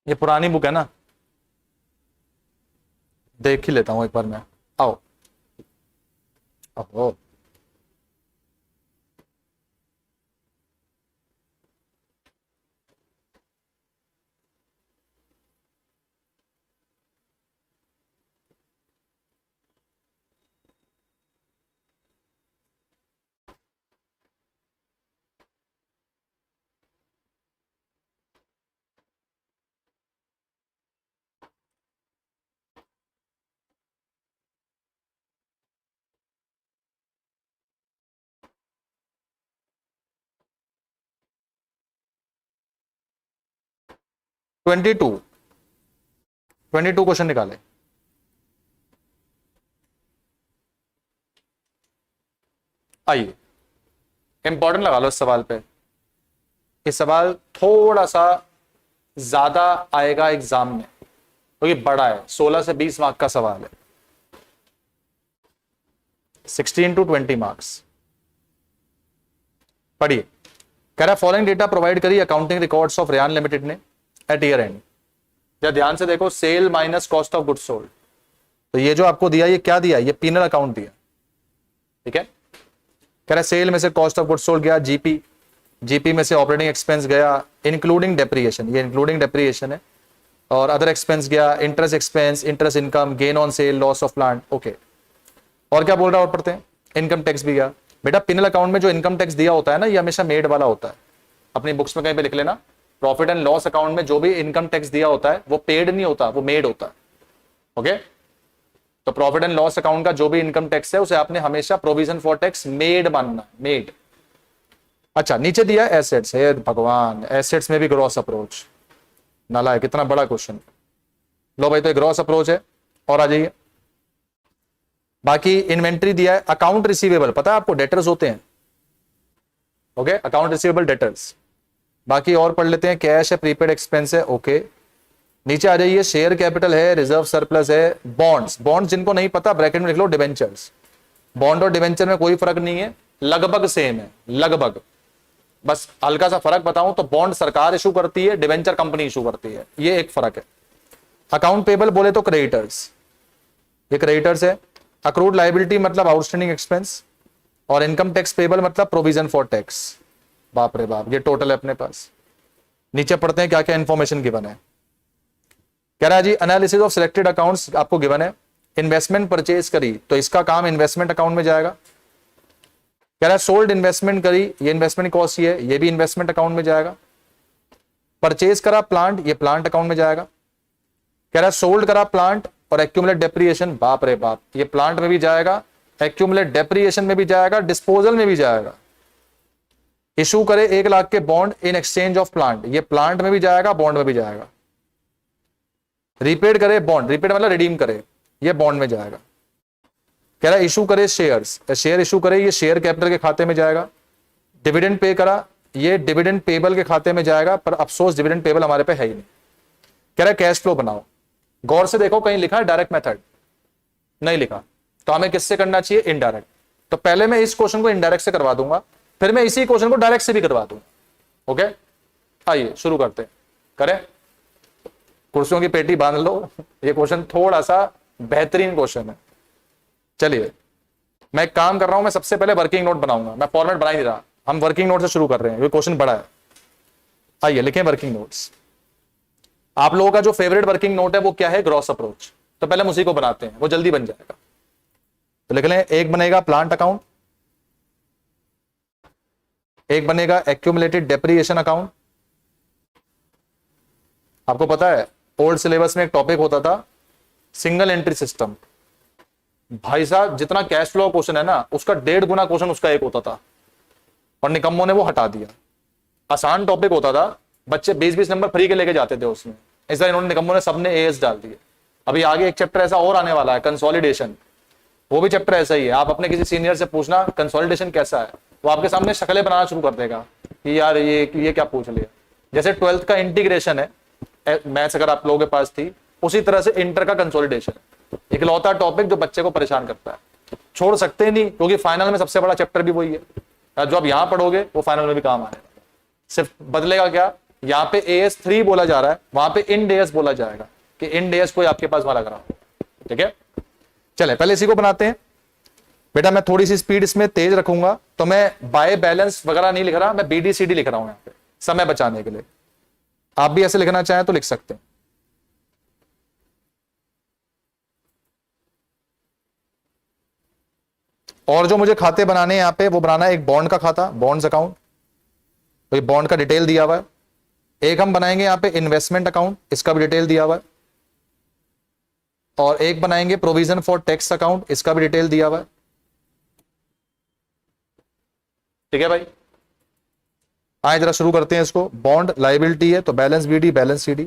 ये पुरानी बुक है ना, देख ही लेता हूं एक बार मैं। आओ आओ, 22 क्वेश्चन निकाले। आइए इंपॉर्टेंट लगा लो इस सवाल पे, ये सवाल थोड़ा सा ज्यादा आएगा एग्जाम में क्योंकि तो बड़ा है, 16 से 20 मार्क का सवाल है, 16 to 20 मार्क्स। पढ़िए, कह रहा फॉलोइंग डेटा प्रोवाइड करी accounting records of Ryan limited ने एट ईयर एंड। या ध्यान से देखो, sale minus cost of goods sold, तो ये जो आपको दिया ये क्या दिया? ये पीनल अकाउंट दिया। ठीक है, कह रहा सेल में से कॉस्ट ऑफ गुड्स सोल्ड गया जीपी, जीपी में से ऑपरेटिंग एक्सपेंस गया इंक्लूडिंग डेप्रिएशन, ये इंक्लूडिंग डेप्रिएशन है, और अदर एक्सपेंस गया interest expense, interest income, gain on sale, loss of plant. Okay, और क्या बोल रहा है और पढ़ते हैं, इनकम टैक्स भी गया। बेटा पिनल अकाउंट में जो इनकम टैक्स दिया होता है ना, ये हमेशा मेड वाला होता है, अपनी बुक्स में कहीं पे लिख लेना, प्रॉफिट एंड लॉस अकाउंट में जो भी इनकम टैक्स दिया होता है वो पेड नहीं होता, वो मेड होता है। ओके, तो प्रॉफिट एंड लॉस अकाउंट का जो भी इनकम टैक्स है उसे आपने हमेशा प्रोविजन फॉर टैक्स मेड मानना, मेड। अच्छा नीचे दिया है एसेट्स, हे भगवान, एसेट्स में भी ग्रॉस अप्रोच, नालायक, कितना बड़ा क्वेश्चन। लो भाई, तो ग्रॉस अप्रोच है, और आ जाइए। बाकी इन्वेंट्री दिया है, अकाउंट रिसीवेबल, पता है आपको डेटर्स होते हैं, ओके, अकाउंट रिसीवेबल डेटर्स। बाकी और पढ़ लेते हैं, कैश है, प्रीपेड एक्सपेंस है, ओके। नीचे आ जाइए, शेयर कैपिटल है, रिजर्व सरप्लस है, बॉन्ड्स, बॉन्ड्स जिनको नहीं पता ब्रैकेट में लिख लो डिवेंचर्स। बॉन्ड और डिवेंचर में कोई फर्क नहीं है, लगभग सेम है, लगभग, बस हल्का सा फर्क बताऊं तो बॉन्ड सरकार इशू करती है, डिवेंचर कंपनी इशू करती है, ये एक फर्क है। अकाउंट पेबल बोले तो क्रेडिटर्स, ये क्रेडिटर्स है। अक्रूड लाइबिलिटी मतलब आउटस्टैंडिंग एक्सपेंस, और इनकम टैक्स पेबल मतलब प्रोविजन फॉर टैक्स। बाप रे बाप, ये टोटल है अपने पास। नीचे पढ़ते हैं क्या क्या इंफॉर्मेशन गिवन है। कह रहा है जी, एनालिसिस ऑफ सिलेक्टेड अकाउंट्स आपको गिवन है। इन्वेस्टमेंट परचेज करी तो इसका काम इन्वेस्टमेंट अकाउंट में जाएगा। कह रहा है सोल्ड इन्वेस्टमेंट करी, ये इन्वेस्टमेंट कॉस्ट है, ये भी इन्वेस्टमेंट अकाउंट में जाएगा। परचेज करा प्लांट, ये प्लांट अकाउंट में जाएगा। कह रहा है सोल्ड करा प्लांट और एक्यूमुलेट डेप्रिएशन, बाप रे बाप, ये प्लांट में भी जाएगा, एक्यूमुलेट डेप्रिएशन में भी जाएगा, डिस्पोजल में भी जाएगा। इशू करे 1 लाख के bond in exchange of plant, ये प्लांट में भी जाएगा, बॉन्ड में भी जाएगा। रीपेड करे बॉन्ड, रीपेड मतलब रिडीम करे, ये बॉन्ड में जाएगा। कह रहा है इशू करे शेयर्स, शेयर इशू करे, ये शेयर कैपिटल के खाते में जाएगा। डिविडेंड पे करा, ये डिविडेंड पेबल के खाते में जाएगा, पर अफसोस डिविडेंड पेबल हमारे पे है ही नहीं। कह रहा है कैश फ्लो बनाओ, गौर से देखो कहीं लिखा है डायरेक्ट मेथड, नहीं लिखा, तो हमें किससे करना चाहिए, इनडायरेक्ट। तो पहले मैं इस क्वेश्चन को इनडायरेक्ट से करवा दूंगा, फिर मैं इसी क्वेश्चन को डायरेक्ट से भी करवा दूंगा, ओके। आइए शुरू करते हैं, करें, कुर्सियों की पेटी बांध लो, ये क्वेश्चन थोड़ा सा बेहतरीन क्वेश्चन है। चलिए मैं एक काम कर रहा हूं, मैं सबसे पहले वर्किंग नोट बनाऊंगा, मैं फॉर्मेट बना ही नहीं रहा, हम वर्किंग नोट से शुरू कर रहे हैं, ये क्वेश्चन बड़ा है। आइए लिखें वर्किंग नोट्स। आप लोगों का जो फेवरेट वर्किंग नोट है वो क्या है, ग्रॉस अप्रोच, तो पहले हम उसी को बनाते हैं, वो जल्दी बन जाएगा। तो लिख लें, एक बनेगा प्लांट अकाउंट, एक बनेगा एक्यूमुलेटेड डेप्रिएशन अकाउंट। आपको पता है ओल्ड सिलेबस में एक टॉपिक होता था सिंगल एंट्री सिस्टम, भाई साहब जितना कैश फ्लो क्वेश्चन है ना उसका 1.5 गुना क्वेश्चन उसका एक होता था, और निकम्मों ने वो हटा दिया। आसान टॉपिक होता था, बच्चे 20-20 नंबर फ्री के लेके जाते थे उसमें, ऐसा इन्होंने निकम्मों ने सबने एएस डाल दिए। अभी आगे एक चैप्टर ऐसा और आने वाला है, कंसोलिडेशन, वो भी चैप्टर ऐसा ही है। आप अपने किसी सीनियर से पूछना कंसोलिडेशन कैसा है, वो आपके सामने शक्लें बनाना शुरू कर देगा कि यार ये क्या पूछ लिया। जैसे 12th का इंटीग्रेशन है, मैथ्स अगर आप लोगों के पास थी, उसी तरह से इंटर का कंसोलिडेशन, इकलौता टॉपिक जो बच्चे को परेशान करता है, छोड़ सकते नहीं, क्योंकि फाइनल में सबसे बड़ा चैप्टर भी वही है। जो आप यहां पढ़ोगे वो फाइनल में भी काम आने, सिर्फ बदलेगा क्या, यहाँ पे AS3 बोला जा रहा है, वहां पे इंड AS बोला जाएगा, कि इंड AS कोई आपके पास वहां लग रहा हो, ठीक है। चले पहले इसी को बनाते हैं। बेटा मैं थोड़ी सी स्पीड इसमें तेज रखूंगा, तो मैं बाय बैलेंस वगैरह नहीं लिख रहा, मैं BDCD लिख रहा हूं यहाँ पे समय बचाने के लिए। आप भी ऐसे लिखना चाहें तो लिख सकते हैं। और जो मुझे खाते बनाने हैं यहाँ पे, वो बनाना है एक बॉन्ड का खाता, बॉन्ड्स अकाउंट, तो ये बॉन्ड का डिटेल दिया हुआ है। एक हम बनाएंगे यहाँ पे इन्वेस्टमेंट अकाउंट, इसका भी डिटेल दिया हुआ है। और एक बनाएंगे प्रोविजन फॉर टैक्स अकाउंट, इसका भी डिटेल दिया हुआ है, ठीक है भाई। आए जरा शुरू करते हैं इसको। बॉन्ड लाइबिलिटी है तो balance BD balance CD,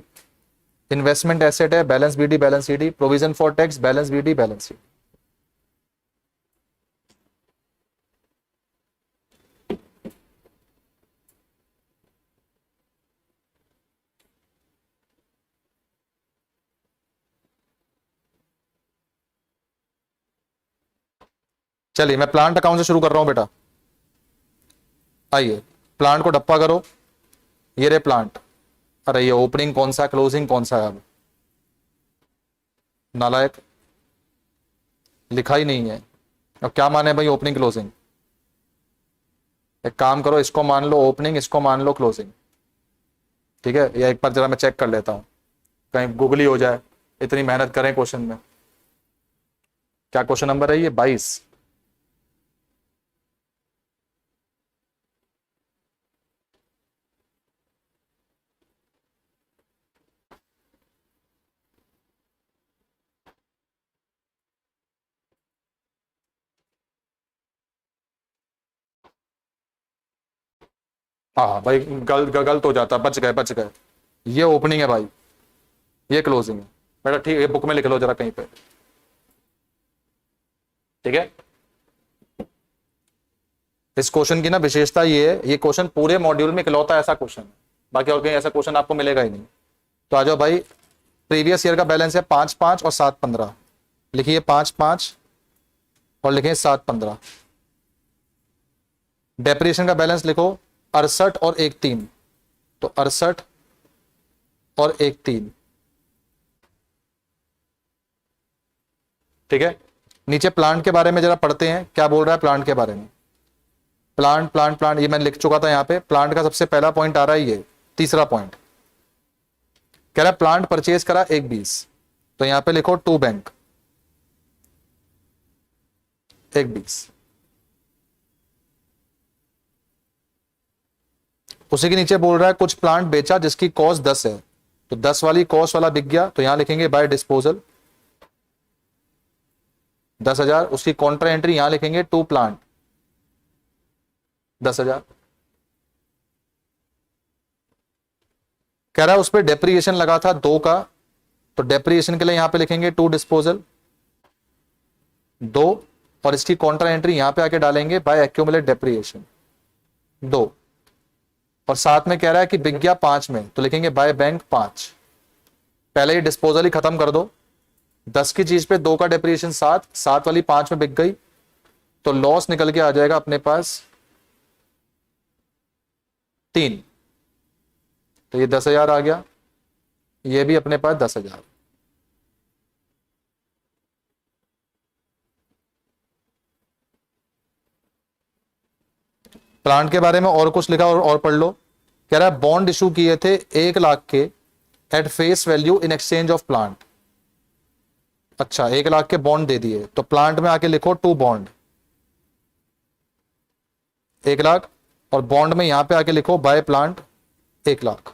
investment asset है balance BD balance CD, provision for tax balance BD balance CD। चलिए मैं प्लांट अकाउंट से शुरू कर रहा हूं बेटा। आइए प्लांट को डप्पा करो, ये रे प्लांट। अरे ये ओपनिंग कौन सा क्लोजिंग कौन सा है, अब नालायक, लिखा ही नहीं है। अब क्या माने भाई ओपनिंग क्लोजिंग, एक काम करो इसको मान लो ओपनिंग, इसको मान लो क्लोजिंग, ठीक है। या एक बार जरा मैं चेक कर लेता हूं, कहीं गूगली हो जाए, इतनी मेहनत करें क्वेश्चन में। क्या क्वेश्चन नंबर है ये, 22। हाँ भाई, गलत हो जाता, बच गए बच गए। ये ओपनिंग है भाई, ये क्लोजिंग है बेटा, ठीक है, बुक में लिख लो जरा कहीं पे, ठीक है। इस क्वेश्चन की ना विशेषता ये है, ये क्वेश्चन पूरे मॉड्यूल में इकलौता ऐसा क्वेश्चन है, बाकी और कहीं ऐसा क्वेश्चन आपको मिलेगा ही नहीं। तो आ जाओ भाई, प्रीवियस ईयर का बैलेंस है 5-5 और 7-15, लिखिए 5-5 और लिखिए 7-15। डेप्रिसिएशन का बैलेंस लिखो 68 और 1-3, तो 68 और 1-3, ठीक है। नीचे प्लांट के बारे में जरा पढ़ते हैं, क्या बोल रहा है प्लांट के बारे में। प्लांट प्लांट प्लांट, ये मैंने लिख चुका था यहाँ पे। प्लांट का सबसे पहला पॉइंट आ रहा है, ये तीसरा पॉइंट कह रहा है प्लांट परचेज करा 1-20, तो यहां पे लिखो 2 बैंक 1-20। उसी के नीचे बोल रहा है कुछ प्लांट बेचा जिसकी कॉस्ट 10 है, तो 10 वाली कॉस्ट वाला बिक गया, तो यहां लिखेंगे बाय डिस्पोजल 10,000। उसकी कॉन्ट्रा एंट्री यहां लिखेंगे 2 प्लांट 10,000। कह रहा है उस पर डेप्रिएशन लगा था 2 का, तो डेप्रिएशन के लिए यहां पे लिखेंगे 2 डिस्पोजल 2, और इसकी कॉन्ट्रा एंट्री यहां पे आके डालेंगे बाय एक्यूमुलेट डेप्रिएशन 2, और साथ में कह रहा है कि बिक गया 5 में, तो लिखेंगे बाय बैंक 5। पहले ही डिस्पोजल ही खत्म कर दो, 10 की चीज पे 2 का डेप्रिएशन 7, 7 वाली 5 में बिक गई, तो लॉस निकल के आ जाएगा अपने पास 3, तो ये 10,000 आ गया, ये भी अपने पास 10,000। प्लांट के बारे में और कुछ लिखा और पढ़ लो। कह रहा है बॉन्ड इशू किए थे 1 लाख के at face value in exchange of plant. अच्छा, 1 लाख के बॉन्ड दे दिए, तो प्लांट में आके लिखो 2 बॉन्ड 1 लाख, और बॉन्ड में यहां पे आके लिखो बाय प्लांट 1 लाख।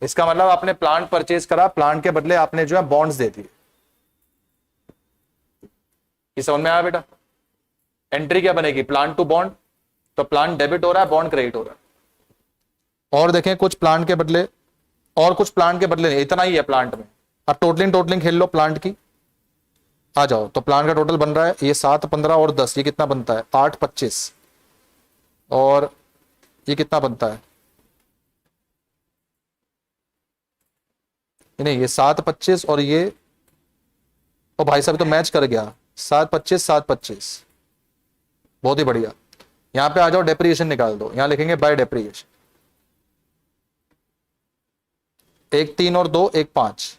इसका मतलब आपने प्लांट परचेज करा, प्लांट के बदले आपने जो है बॉन्ड्स दे दिए। ये समझ में आया बेटा? एंट्री क्या बनेगी, प्लांट टू बॉन्ड, तो प्लांट डेबिट हो रहा है, बॉन्ड क्रेडिट हो रहा है। और देखें कुछ प्लांट के बदले, और कुछ प्लांट के बदले नहीं, इतना ही है प्लांट में। अब टोटलिंग खेल लो प्लांट की, आ जाओ। तो प्लांट का टोटल बन रहा है ये 7, 15 और 10, ये कितना बनता है 8, 25, और ये कितना बनता है, नहीं ये 7, 25 और ये, ओ भाई साहब तो मैच कर गया, 7, 25, 7, 25, बहुत ही बढ़िया। यहां पे आ जाओ, डेप्रिएशन निकाल दो, यहां लिखेंगे बाय डेप्रिएशन 1-3 और 2 1-5,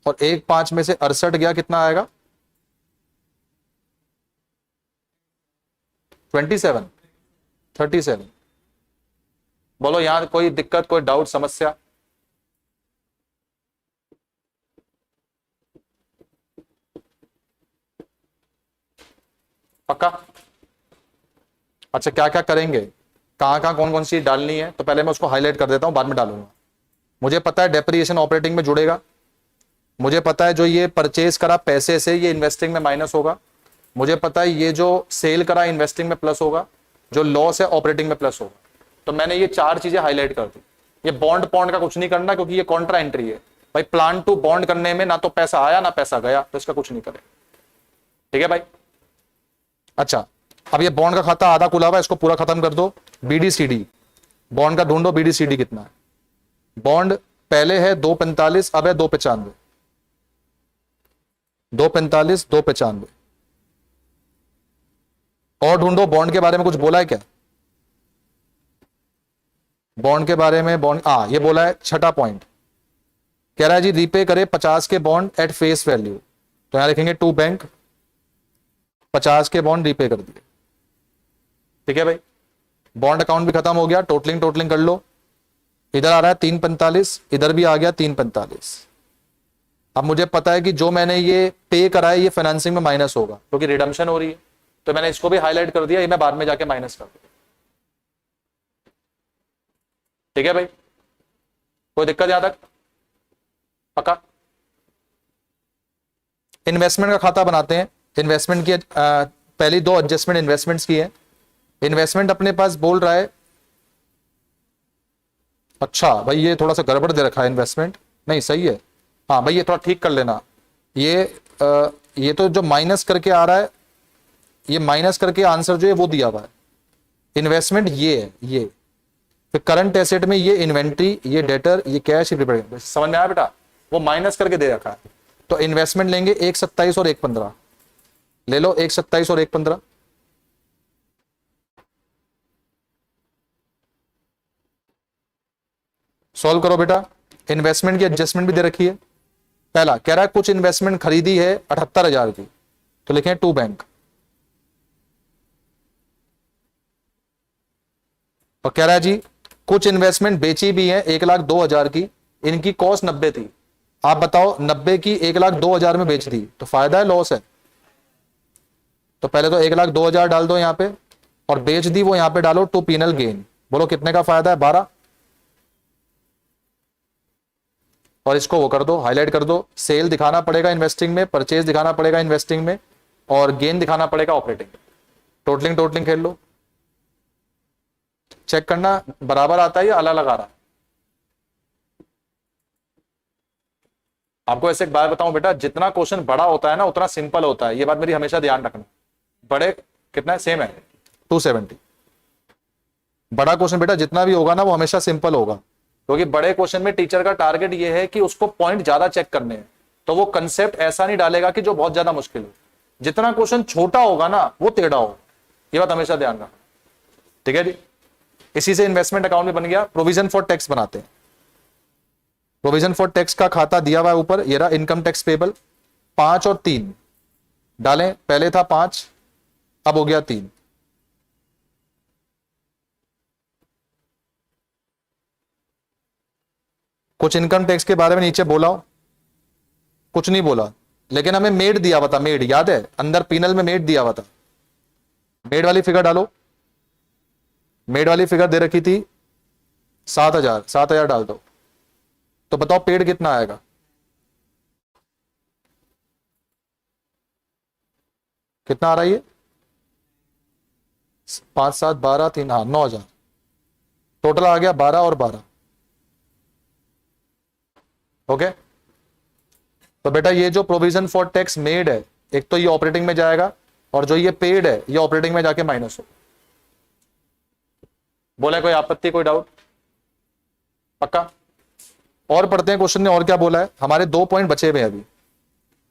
और 1-5 में से 68 गया, कितना आएगा 27, 37। बोलो यहां कोई दिक्कत, कोई डाउट, समस्या? पक्का? अच्छा, क्या क्या करेंगे, कहां कहां कौन कौन सी डालनी है, तो पहले मैं उसको हाईलाइट कर देता हूं, बाद में डालूंगा। मुझे पता है डेप्रिएशन ऑपरेटिंग में जुड़ेगा, मुझे पता है जो ये परचेज करा पैसे से ये इन्वेस्टिंग में माइनस होगा, मुझे पता है ये जो सेल करा इन्वेस्टिंग में प्लस होगा, जो लॉस है ऑपरेटिंग में प्लस होगा। तो मैंने ये 4 चीजें हाईलाइट कर दी। ये बॉन्ड पॉन्ड का कुछ नहीं करना, क्योंकि ये कॉन्ट्रा एंट्री है भाई। प्लान टू बॉन्ड करने में ना तो पैसा आया ना पैसा गया, तो इसका कुछ नहीं करें, ठीक है भाई। अच्छा, अब ये बॉन्ड का खाता आधा खुला हुआ है, इसको पूरा खत्म कर दो। बीडीसीडी, बॉन्ड का ढूंढो बीडीसीडी कितना है। बॉन्ड पहले है 245, अब है 295, 245, 295। और ढूंढो, बॉन्ड के बारे में कुछ बोला है क्या, बॉन्ड के बारे में? बॉन्ड ये बोला है, छठा पॉइंट कह रहा है जी रीपे करे 50 के बॉन्ड एट फेस वैल्यू, तो यहां लिखेंगे 2 बैंक 50 के बॉन्ड रीपे कर दिए, ठीक है भाई। बॉन्ड अकाउंट भी खत्म हो गया, टोटलिंग कर लो। इधर आ रहा है 345, इधर भी आ गया 345। अब मुझे पता है कि जो मैंने ये पे करा है ये फाइनेंसिंग में माइनस होगा, क्योंकि रिडम्पशन हो रही है, तो मैंने इसको भी हाईलाइट कर दिया, ये मैं बाद में जाके माइनस कर दूंगा, ठीक है भाई। कोई दिक्कत यहां तक? पक्का? इन्वेस्टमेंट का खाता बनाते हैं। इन्वेस्टमेंट की पहली 2 एडजस्टमेंट इन्वेस्टमेंट्स की है। इन्वेस्टमेंट अपने पास बोल रहा है अच्छा भाई ये थोड़ा सा गड़बड़ दे रखा है इन्वेस्टमेंट, नहीं सही है। हाँ भाई ये थोड़ा ठीक कर लेना। ये ये तो जो माइनस करके आ रहा है, ये माइनस करके आंसर जो है वो दिया हुआ है। इन्वेस्टमेंट ये है, ये फिर करंट एसेट में ये इन्वेंट्री, ये डेटर, ये कैश, ये समझ में आया बेटा? वो माइनस करके दे रखा है। तो इन्वेस्टमेंट लेंगे 127 और 115, ले लो 127 और 115। सॉल्व करो बेटा। इन्वेस्टमेंट की एडजस्टमेंट भी दे रखी है। पहला कह रहा है कुछ इन्वेस्टमेंट खरीदी है 78,000 की, तो लिखें टू बैंक। और कह रहा है जी कुछ इन्वेस्टमेंट बेची भी है 1,02,000 की, इनकी कॉस्ट 90 थी। आप बताओ 90 की 1,02,000 में बेच दी तो फायदा है लॉस है? तो पहले तो 1,02,000 डाल दो यहां पे, और बेच दी वो यहां पे डालो टू पीनल गेन। बोलो कितने का फायदा है? 12। और इसको वो कर दो, हाईलाइट कर दो। सेल दिखाना पड़ेगा इन्वेस्टिंग में, परचेज दिखाना पड़ेगा इन्वेस्टिंग में, और गेन दिखाना पड़ेगा ऑपरेटिंग। टोटलिंग टोटलिंग खेल लो, चेक करना बराबर आता है या अलग अलग आ रहा है। आपको ऐसे एक बात बताऊं बेटा, जितना क्वेश्चन बड़ा होता है ना उतना सिंपल होता है, ये बात मेरी हमेशा ध्यान रखना। बड़े कितना है? सेम है 270। बड़ा क्वेश्चन बेटा जितना भी होगा ना वो हमेशा सिंपल होगा, क्योंकि बड़े क्वेश्चन में टीचर का टारगेट ये है कि उसको पॉइंट ज्यादा चेक करने हैं, तो वो कंसेप्ट ऐसा नहीं डालेगा कि जो बहुत ज्यादा मुश्किल हो। जितना क्वेश्चन छोटा होगा ना वो टेढ़ा हो, ये बात हमेशा ध्यान रखना। ठीक है जी। इसी से इन्वेस्टमेंट अकाउंट में बन गया। प्रोविजन फॉर टैक्स बनाते हैं। प्रोविजन फॉर टैक्स का खाता दिया हुआ है ऊपर, ये रहा इनकम टैक्स पेबल। 5 और 3 डालें, पहले था 5 अब हो गया 3। कुछ इनकम टैक्स के बारे में नीचे बोला हो? कुछ नहीं बोला, लेकिन हमें मेड दिया हुआ था। मेड याद है? अंदर पीनल में मेड दिया हुआ था। मेड वाली फिगर डालो। मेड वाली फिगर दे रखी थी 7,000, 7,000 डाल दो। तो बताओ पेड कितना आएगा? कितना आ रहा है ये? 5, 7, 12, 3, हाँ 9,000। टोटल आ गया 12 और 12। ओके। तो बेटा ये जो प्रोविजन फॉर टैक्स मेड है, एक तो ये ऑपरेटिंग में जाएगा, और जो ये पेड है ये ऑपरेटिंग में जाके माइनस हो। बोला कोई आपत्ति, कोई डाउट? पक्का? और पढ़ते हैं क्वेश्चन ने और क्या बोला है। हमारे 2 पॉइंट बचे हुए हैं अभी।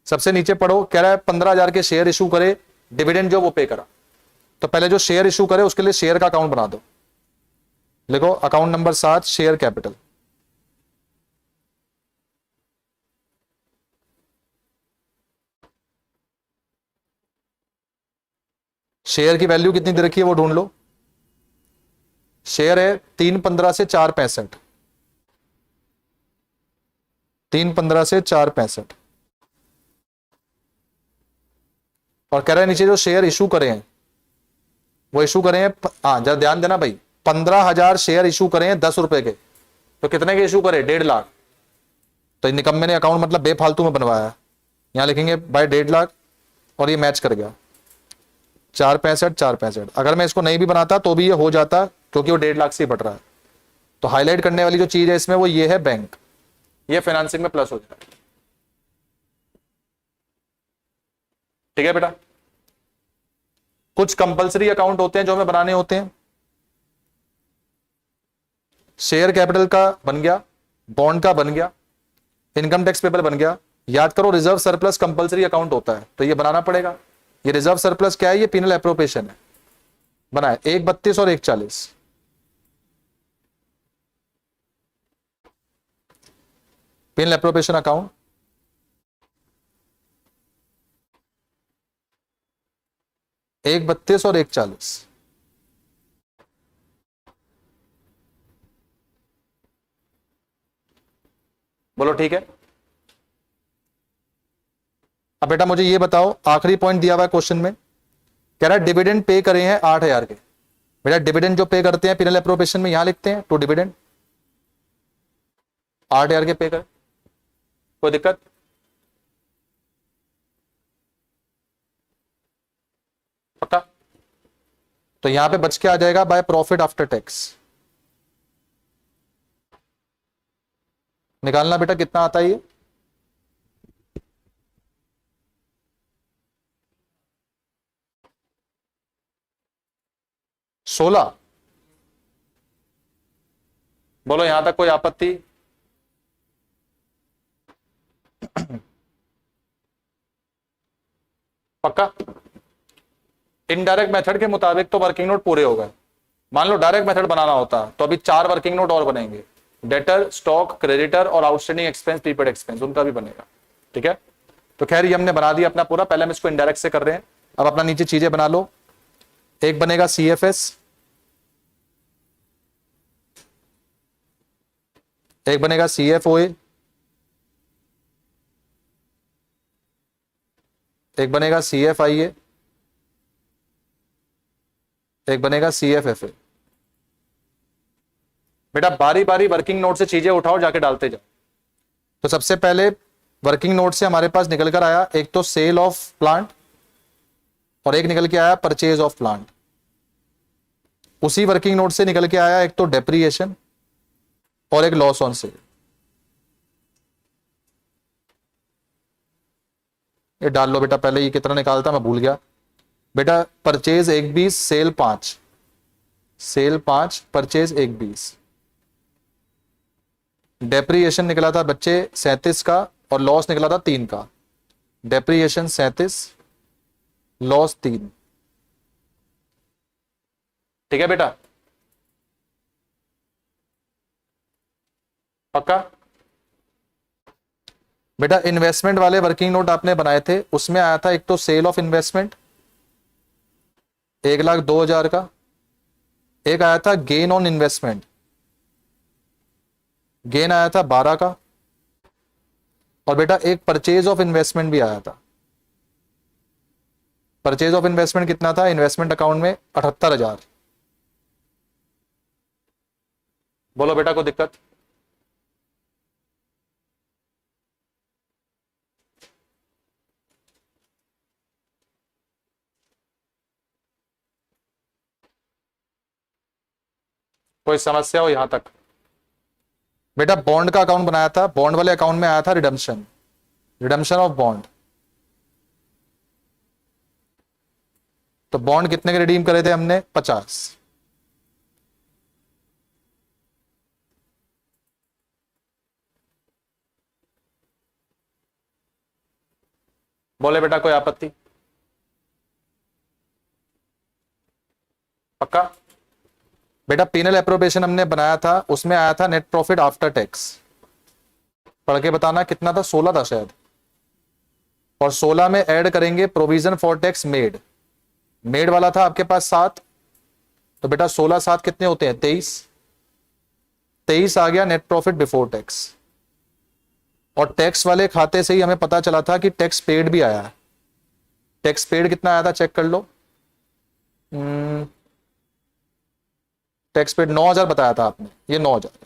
सबसे नीचे पढ़ो, कह रहा है 15,000 के शेयर इशू करे, डिविडेंड जो वो पे करा। तो पहले जो शेयर इशू करे उसके लिए शेयर का अकाउंट बना दो। लिखो account number 7 share capital. Share की वैल्यू कितनी दे रखी है वो ढूंढ लो। शेयर है 315 से 465, 315 से 465। और कह रहे हैं नीचे जो शेयर इशू करे हैं वो इशू करे हैं, हाँ जरा ध्यान देना भाई, 15,000 शेयर इशू करे हैं 10 रुपए के। तो कितने के इशू करे? 1.5 लाख। तो निकम्मे ने अकाउंट मतलब बेफालतू में बनवाया है। यहां लिखेंगे बाय 1.5 लाख, और ये मैच कर गया 465 465। अगर मैं इसको नहीं भी बनाता तो भी ये हो जाता, क्योंकि वो 1.5 लाख से ही बढ़ रहा है। तो हाईलाइट करने वाली जो चीज है इसमें वो ये है बैंक, ये फाइनेंसिंग में प्लस हो जाता है। ठीक है बेटा। कुछ कंपलसरी अकाउंट होते हैं जो हमें बनाने होते हैं। शेयर कैपिटल का बन गया, बॉन्ड का बन गया, इनकम टैक्स पेबल बन गया। याद करो रिजर्व सरप्लस कंपलसरी अकाउंट होता है, तो ये बनाना पड़ेगा। ये रिजर्व सरप्लस क्या है? ये पीनल एप्रोप्रिएशन है। बना है 132 और 140। पीनल एप्रोप्रिएशन अकाउंट 132 और 140। बोलो ठीक है। अब बेटा मुझे ये बताओ, आखिरी पॉइंट दिया हुआ है क्वेश्चन में, कह रहा है डिविडेंड पे करे हैं 8,000 के। बेटा डिविडेंड जो पे करते हैं पीनल एप्रोप्रिएशन में यहां लिखते हैं टू डिविडेंड। 8,000 के पे कर, कोई दिक्कत? पक्का? तो यहां पे बच के आ जाएगा बाय प्रॉफिट आफ्टर टैक्स। निकालना बेटा कितना आता है ये, सोलह। बोलो यहां तक कोई आपत्ति? पक्का? इनडायरेक्ट मेथड के मुताबिक तो वर्किंग नोट पूरे हो गए। मान लो डायरेक्ट मेथड बनाना होता तो अभी 4 वर्किंग नोट और बनेंगे, डेटर, स्टॉक, क्रेडिटर और आउटस्टैंडिंग एक्सपेंस, प्रीपेड एक्सपेंस, उनका भी बनेगा। ठीक है, तो खैर ये हमने बना दिया अपना पूरा, पहले हम इसको इनडायरेक्ट से कर रहे हैं। अब अपना नीचे चीजें बना लो। एक बनेगा CFS, एक बनेगा CFOA, एक बनेगा CFIA, एक बनेगा CFFA। बेटा बारी बारी वर्किंग नोट से चीजें उठाओ, जाके डालते जाओ। तो सबसे पहले वर्किंग नोट से हमारे पास निकल कर आया एक तो सेल ऑफ प्लांट और एक निकल के आया परचेज ऑफ प्लांट। उसी वर्किंग नोट से निकल के आया एक तो डेप्रिएशन और एक लॉस ऑन सेल। ये डाल लो बेटा, पहले ये कितना निकालता मैं भूल गया बेटा। Purchase 1/20, sale 5, sale 5, purchase 1/20। Depreciation निकला था बच्चे 37 का और लॉस निकला था 3 का। डेप्रिएशन 37, लॉस 3। ठीक है बेटा, पक्का? बेटा इन्वेस्टमेंट वाले वर्किंग नोट आपने बनाए थे, उसमें आया था एक तो सेल ऑफ इन्वेस्टमेंट 1,02,000 का, एक आया था गेन ऑन इन्वेस्टमेंट, गेन आया था 12 का, और बेटा एक परचेज ऑफ इन्वेस्टमेंट भी आया था। परचेज ऑफ इन्वेस्टमेंट कितना था इन्वेस्टमेंट अकाउंट में? 78,000। बोलो बेटा को दिक्कत? कोई समस्या हो यहां तक? बेटा बॉन्ड का अकाउंट बनाया था, बॉन्ड वाले अकाउंट में आया था रिडम्पशन, रिडम्पशन ऑफ बॉन्ड। तो बॉन्ड कितने के रिडीम करे थे हमने? 50। बोले बेटा कोई आपत्ति? पक्का? बेटा पेनल एप्रोप्रिएशन हमने बनाया था, उसमें आया था नेट प्रॉफिट आफ्टर टैक्स। पढ़ के बताना कितना था? 16 था शायद। और 16 में ऐड करेंगे provision for tax made, made वाला था आपके पास 7। तो बेटा 16 7 कितने होते हैं? 23। 23 आ गया नेट प्रॉफिट बिफोर टैक्स। और टैक्स वाले खाते से ही हमें पता चला था कि टैक्स पेड भी आया है। टैक्स पेड कितना आया था चेक कर लो। टैक्स पेड 9,000 बताया था आपने, ये 9,000।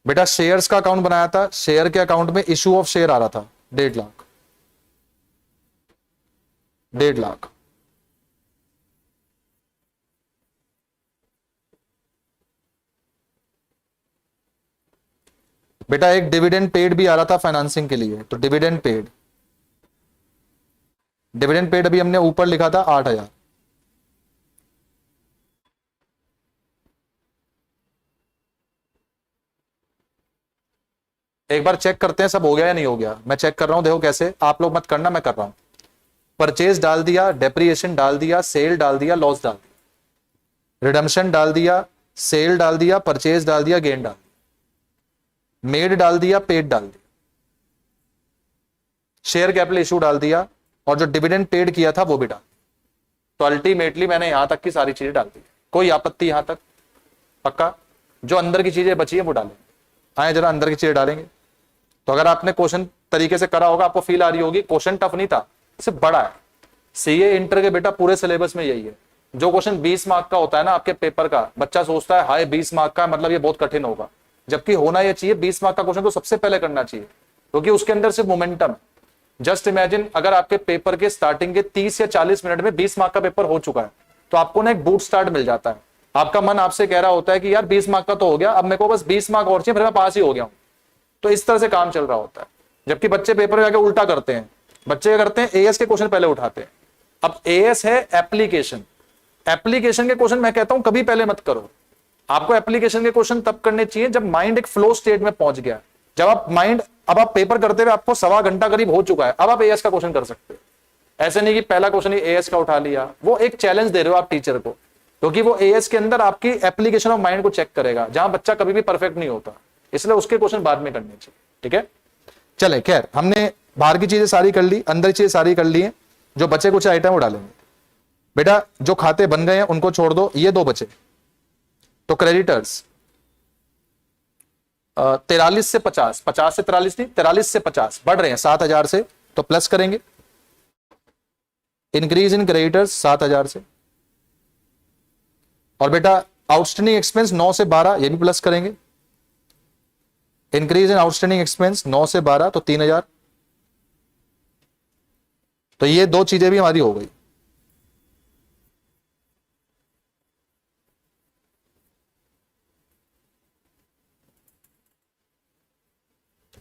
बेटा शेयर्स का अकाउंट बनाया था, शेयर के अकाउंट में इशू ऑफ शेयर आ रहा था 1.5 लाख, 1.5 लाख। बेटा एक डिविडेंड पेड भी आ रहा था फाइनेंसिंग के लिए, तो डिविडेंड पेड, डिविडेंड पेड अभी हमने ऊपर लिखा था 8,000। एक बार चेक करते हैं सब हो गया या नहीं हो गया। मैं चेक कर रहा हूं, देखो कैसे, आप लोग मत करना, मैं कर रहा हूं। परचेज डाल दिया, डेप्रिएशन डाल दिया, सेल डाल दिया, लॉस डाल दिया, रिडम्पशन डाल दिया, सेल डाल दिया, परचेज डाल दिया, गेन डाल दिया, मेड डाल दिया, पेड डाल दिया, शेयर कैपिटल इशू डाल दिया, और जो डिविडेंड पेड किया था वो भी डाल। तो अल्टीमेटली मैंने यहां तक की सारी चीजें डाल दी। कोई आपत्ति यहां तक? पक्का? जो अंदर की चीजें बची है वो डालेंगे। आए जरा अंदर की चीजें डालेंगे। तो अगर आपने क्वेश्चन तरीके से करा होगा, आपको फील आ रही होगी क्वेश्चन टफ नहीं था, सिर्फ बड़ा है। सीए इंटर के बेटा पूरे सिलेबस में यही है। जो क्वेश्चन 20 मार्क का होता है ना आपके पेपर का, बच्चा सोचता है हाय 20 मार्क का मतलब ये बहुत कठिन होगा, जबकि होना ये चाहिए 20 मार्क का क्वेश्चन तो सबसे पहले करना चाहिए, क्योंकि उसके अंदर सिर्फ मोमेंटम है। जस्ट इमेजिन अगर आपके पेपर के स्टार्टिंग के 30 या 40 मिनट में 20 मार्क का पेपर हो चुका है, तो आपको ना एक बूट स्टार्ट मिल जाता है। आपका मन आपसे कह रहा होता है कि यार 20 मार्क का तो हो गया, अब मेरे को बस 20 मार्क और चाहिए, फिर मैं पास ही हो गया हूं। तो इस तरह से काम चल रहा होता है। जबकि बच्चे पेपर में जाके उल्टा करते हैं। बच्चे क्या करते हैं, एएस के क्वेश्चन पहले उठाते हैं। अब एएस है एप्लीकेशन, एप्लीकेशन के क्वेश्चन मैं कहता हूं कभी पहले मत करो। आपको एप्लीकेशन के क्वेश्चन तब करने चाहिए जब माइंड एक फ्लो स्टेट में पहुंच गया। जब आप माइंड, अब आप पेपर करते हुए आपको 1.25 घंटा करीब हो चुका है, अब आप एएस का क्वेश्चन कर सकते हो। ऐसे नहीं कि पहला क्वेश्चन ही एएस का उठा लिया। वो एक चैलेंज दे रहे हो आप टीचर को, क्योंकि वो एएस के अंदर आपकी एप्लीकेशन ऑफ माइंड को चेक करेगा, जहां बच्चा कभी भी परफेक्ट नहीं होता, इसलिए उसके क्वेश्चन बाद में करने चाहिए। ठीक है, चले खैर, हमने बाहर की चीजें सारी कर ली, अंदर की चीजें सारी कर ली है। जो बचे कुछ आइटम वो डालेंगे। बेटा जो खाते बन गए हैं उनको छोड़ दो, ये 2 बचे। तो क्रेडिटर्स 43 से 50, 50 से 43 नहीं, 43 से 50 बढ़ रहे हैं 7,000 से, तो प्लस करेंगे। इंक्रीज इन क्रेडिटर्स 7,000 से। और बेटा आउटस्टैंडिंग एक्सपेंस 9 से 12, ये भी प्लस करेंगे। इंक्रीज इन आउटस्टैंडिंग एक्सपेंस 9 से 12 तो 3,000। तो ये 2 चीजें भी हमारी हो गई।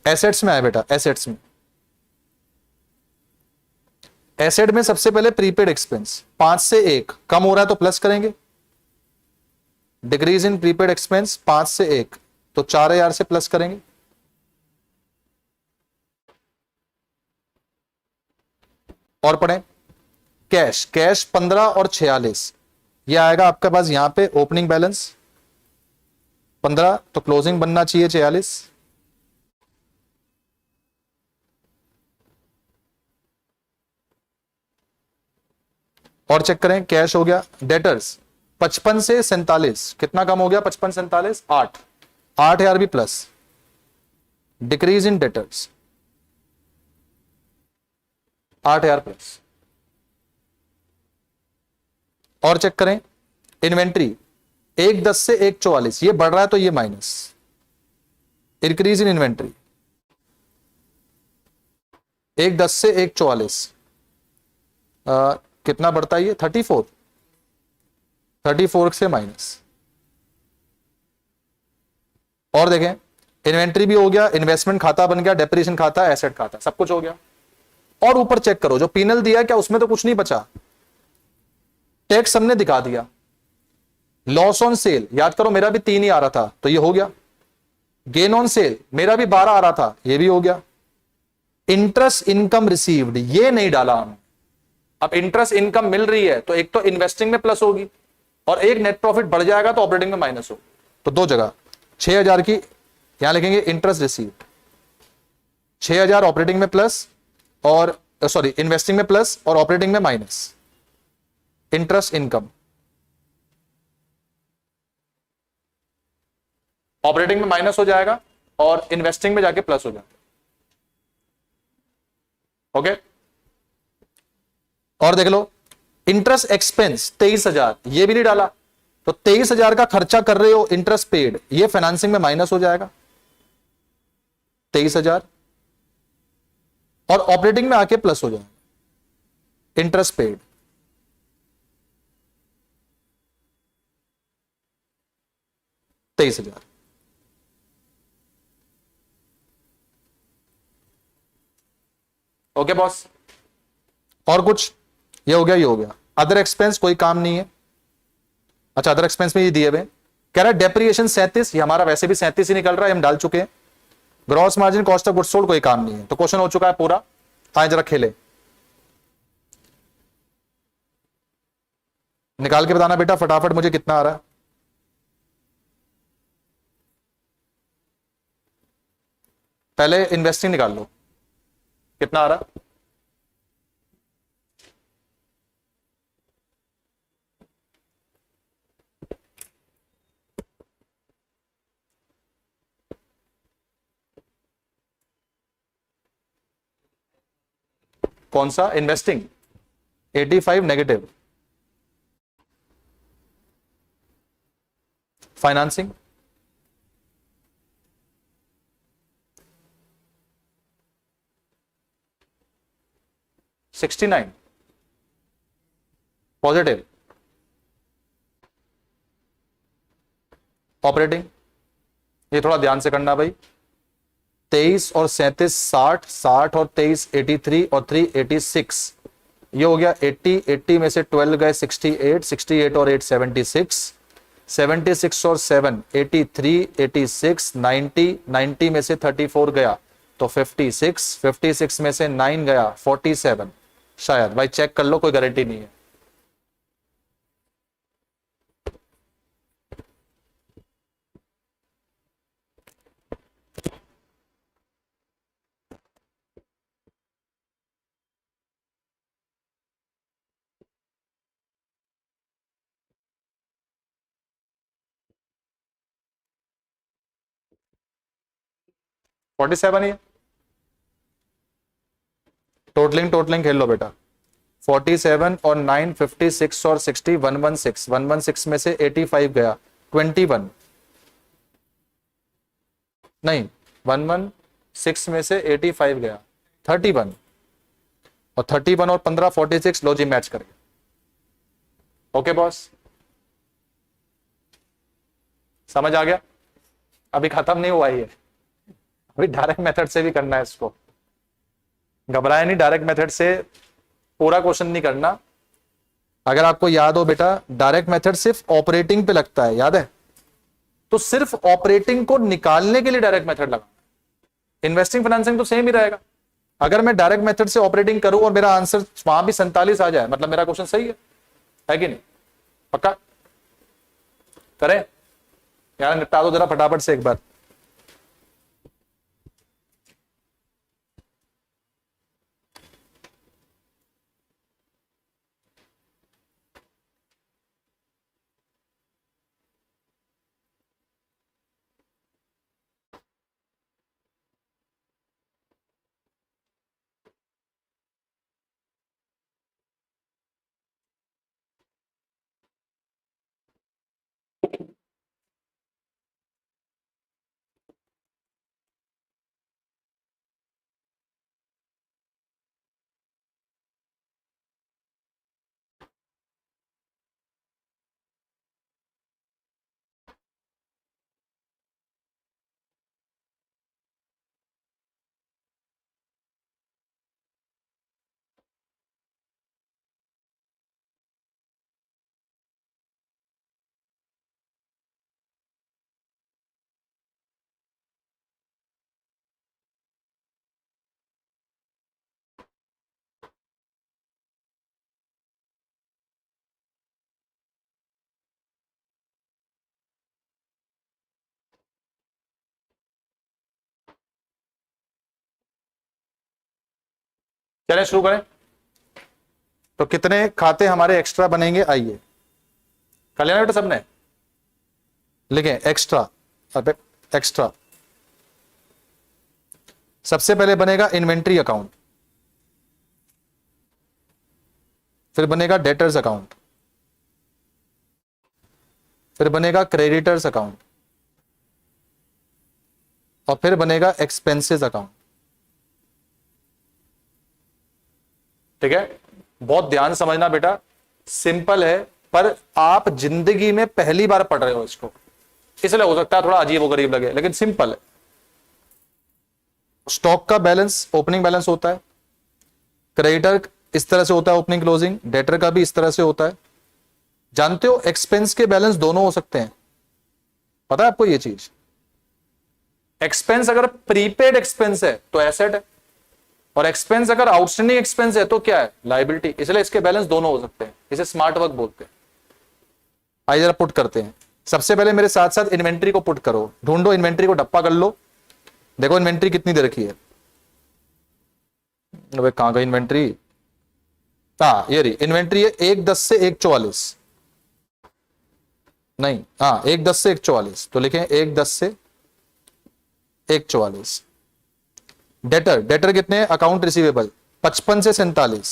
एसेट्स में आए बेटा, एसेट्स में, एसेट में सबसे पहले प्रीपेड एक्सपेंस 5 से 1 कम हो रहा है तो प्लस करेंगे। डिक्रीज इन प्रीपेड एक्सपेंस 5 से 1 तो 4,000 से प्लस करेंगे। और पढ़ें कैश, कैश 15 और 46, यह आएगा आपके पास यहां पे ओपनिंग बैलेंस 15 तो क्लोजिंग बनना चाहिए 46। और चेक करें, कैश हो गया। डेटर्स 55 से 47, कितना कम हो गया 55 47, 8,000 भी plus. Decrease in debtors 8,000 plus. और चेक करें इन्वेंट्री 110 से 144, ये बढ़ रहा है तो ये माइनस। इंक्रीज इन इन्वेंट्री 110 से 144, कितना बढ़ता है ये 34, 34 से माइनस। और देखें इन्वेंट्री भी हो गया, इन्वेस्टमेंट खाता बन गया, डेप्रिसिएशन खाता, एसेट खाता, सब कुछ हो गया। और ऊपर चेक करो जो पीनल दिया क्या उसमें तो कुछ नहीं बचा। टैक्स हमने दिखा दिया। लॉस ऑन सेल याद करो मेरा भी 3 ही आ रहा था तो ये हो गया। गेन ऑन सेल मेरा भी 12 आ रहा था, ये भी हो गया। इंटरेस्ट इनकम रिसीव्ड ये नहीं डाला हमने। अब इंटरेस्ट इनकम मिल रही है तो एक तो इन्वेस्टिंग में प्लस होगी और एक नेट प्रॉफिट बढ़ जाएगा तो ऑपरेटिंग में माइनस होगी। तो 2 जगह 6,000 की यहां लिखेंगे इंटरेस्ट रिसीव्ड, 6,000 ऑपरेटिंग में प्लस और सॉरी इन्वेस्टिंग में प्लस और ऑपरेटिंग में माइनस। इंटरेस्ट इनकम ऑपरेटिंग में माइनस हो जाएगा और इन्वेस्टिंग में जाके प्लस हो जाएगा। ओके और देख लो इंटरेस्ट एक्सपेंस 23,000, ये भी नहीं डाला तो 23,000 का खर्चा कर रहे हो इंटरेस्ट पेड, ये फाइनेंसिंग में माइनस हो जाएगा 23,000 और ऑपरेटिंग में आके प्लस हो जाएगा इंटरेस्ट पेड। $23,000। ओके बॉस और कुछ, ये हो गया, ये हो गया। अदर एक्सपेंस कोई काम नहीं है। अच्छा अदर एक्सपेंस में ये दिए हुए कह रहा है डेप्रिएशन 37, ये हमारा वैसे भी 37 ही निकल रहा है, हम डाल चुके हैं। Gross margin cost of goods sold कोई काम नहीं है। तो क्वेश्चन हो चुका है पूरा। आए जरा खेले, निकाल के बताना बेटा फटाफट मुझे कितना आ रहा है। पहले इन्वेस्टिंग निकाल लो कितना आ रहा है। कौन सा investing 85 negative, financing 69 positive, operating, ये थोड़ा ध्यान से करना भाई। 23 और 37 60, 60 और 23 83 और 3 86, ये हो गया 80, 80 में से 12 गए 68, 68 और 8 76, 76 और 7 83, 86 90, 90 में से 34 गया तो 56, 56 में से 9 गया 47, शायद भाई चेक कर लो, कोई गारंटी नहीं है। फोर्टी सेवन ही है। टोटलिंग टोटलिंग खेल लो बेटा। 47 और 9 56 और 60 116, 116 में से 85 गया 21, नहीं 116 में से 85 गया 31, और 31 और 15 46, लो जी मैच कर गया। ओके बॉस, समझ आ गया? अभी खत्म नहीं हुआ ये, अभी डायरेक्ट मेथड से भी करना है इसको, घबराए नहीं, डायरेक्ट मेथड से पूरा क्वेश्चन नहीं करना। अगर आपको याद हो बेटा, डायरेक्ट मेथड सिर्फ ऑपरेटिंग पे लगता है, याद है? तो सिर्फ ऑपरेटिंग को निकालने के लिए डायरेक्ट मेथड लगा। इन्वेस्टिंग फाइनेंसिंग तो सेम ही रहेगा। अगर मैं डायरेक्ट मेथड से ऑपरेटिंग करूं और मेरा आंसर वहां भी 47 आ जाए, मतलब मेरा क्वेश्चन सही है कि नहीं? पक्का करें यार, निपटा दो जरा फटाफट से एक बार। चलें शुरू करें। तो कितने खाते हमारे एक्स्ट्रा बनेंगे, आइए कर लेना बेटा सबने, लिखें एक्स्ट्रा। एक्स्ट्रा सबसे पहले बनेगा इन्वेंट्री अकाउंट, फिर बनेगा डेटर्स अकाउंट, फिर बनेगा क्रेडिटर्स अकाउंट, और फिर बनेगा एक्सपेंसेस अकाउंट। ठीक है, बहुत ध्यान समझना बेटा, सिंपल है, पर आप जिंदगी में पहली बार पढ़ रहे हो इसको, इसलिए हो सकता है थोड़ा अजीब व गरीब लगे, लेकिन सिंपल है। स्टॉक का बैलेंस ओपनिंग बैलेंस होता है, क्रेडिटर इस तरह से होता है ओपनिंग क्लोजिंग, डेटर का भी इस तरह से होता है। जानते हो एक्सपेंस के बैलेंस दोनों हो सकते हैं, पता है आपको ये चीज? एक्सपेंस अगर प्रीपेड एक्सपेंस है तो एसेट है, और एक्सपेंस अगर आउटस्टैंडिंग एक्सपेंस है तो क्या है, लायबिलिटी। इसलिए इसके बैलेंस दोनों हो सकते हैं, इसे स्मार्ट वर्क बोलते हैं। आइए जरा पुट करते हैं। सबसे पहले मेरे साथ साथ इन्वेंट्री को पुट करो, ढूंढो इन्वेंट्री को, डप्पा कर लो, देखो इन्वेंट्री कितनी दे रखी है। अबे कहां गई इन्वेंट्री? हाँ ये रही इन्वेंट्री है, 1/10 से 1/44, नहीं हाँ 1/10 से 1/44, तो लिखें 1/10 से 1/44। डेटर, डेटर कितने हैं? अकाउंट रिसीवेबल 55 से 47,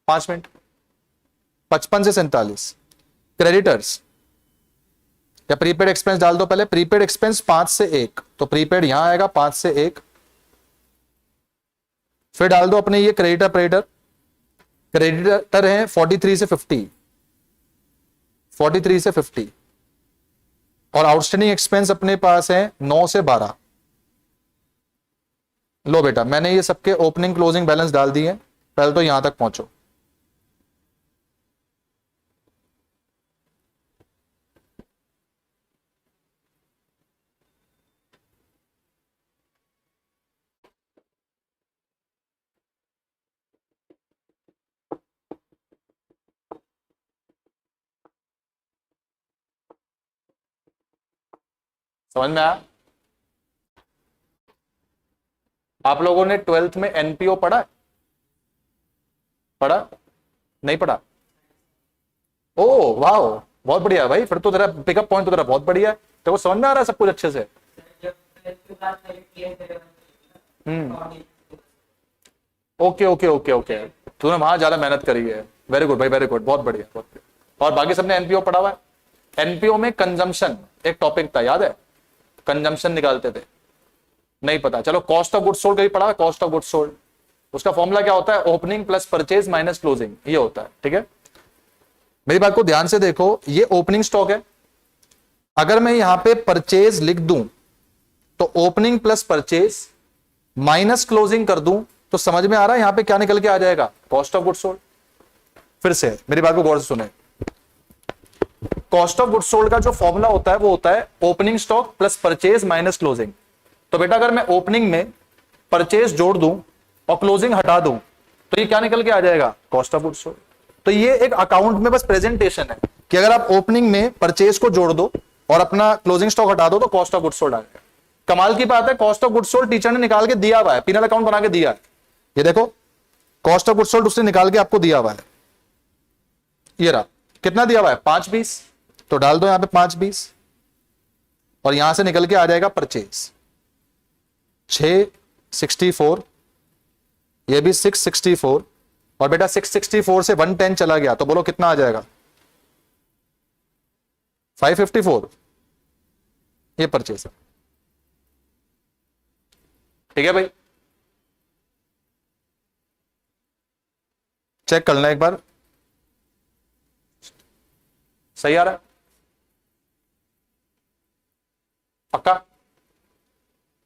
5 मिनट, 55 से 47। क्रेडिटर्स या प्रीपेड एक्सपेंस डाल दो पहले, प्रीपेड एक्सपेंस 5 से 1, तो प्रीपेड यहां आएगा 5 से 1, फिर डाल दो अपने ये क्रेडिटर, क्रेडिटर है 43 से 50, 43 से 50, और आउटस्टैंडिंग एक्सपेंस अपने पास है 9 से 12। लो बेटा, मैंने ये सबके ओपनिंग क्लोजिंग बैलेंस डाल दिए, पहले तो यहां तक पहुंचो। समझ में आया? आप लोगों ने 12th में एनपीओ पढ़ा? पढ़ा? नहीं पढ़ा? ओ वाह, बहुत बढ़िया भाई, फिर तो तेरा पिकअप पॉइंट तो तेरा बहुत बढ़िया है, तो वो समझ में आ रहा है सब कुछ अच्छे से। ओके ओके ओके ओके, तूने वहां ज्यादा मेहनत करी है, वेरी गुड भाई, वेरी गुड, बहुत बढ़िया, बहुत बढ़िया। और बाकी सबने एनपीओ पढ़ा हुआ है? एनपीओ में कंजम्पशन एक टॉपिक था, याद है? कंजम्पशन निकालते थे, नहीं पता? चलो, कॉस्ट ऑफ गुड्स सोल्ड कभी पढ़ा? कॉस्ट ऑफ गुड्स सोल्ड, उसका फॉर्मूला क्या होता है? Opening plus purchase minus closing, ये होता है, ठीक है? मेरी बात को ध्यान से देखो, ये ओपनिंग स्टॉक है। अगर मैं यहां पे परचेज लिख दूं तो opening plus purchase minus closing कर दूं तो समझ में आ रहा है यहां पे क्या निकल के आ जाएगा? Cost of goods sold. फिर से मेरी बात को गौर से सुने, कॉस्ट ऑफ गुड्स सोल्ड का जो फॉर्मूला होता है वो होता है opening stock plus purchase minus closing. तो बेटा, अगर मैं ओपनिंग में परचेज जोड़ दूं और क्लोजिंग हटा दूं तो ये क्या निकल के आ जाएगा? Cost of goods sold. तो ये एक अकाउंट में बस प्रेजेंटेशन है कि अगर आप ओपनिंग में परचेज को जोड़ दो और अपना क्लोजिंग स्टॉक हटा दो तो कॉस्ट ऑफ गुड्स सोल्ड आ जाएगा। कमाल की बात है, cost of goods sold teacher ने निकाल के दिया हुआ है, पीनल अकाउंट बना के दिया है। ये देखो, कॉस्ट ऑफ गुड्स सोल्ड उसने निकाल के आपको दिया हुआ है, ये रहा। कितना दिया हुआ है? 520, तो डाल दो यहां पे 520 और यहां से निकल के आ जाएगा परचेज 664, ये भी 664, और बेटा 664 से 110 चला गया तो बोलो कितना आ जाएगा? 554, ये परचेज है, ठीक है भाई? चेक कर लेना एक बार, सही आ रहा है? पक्का?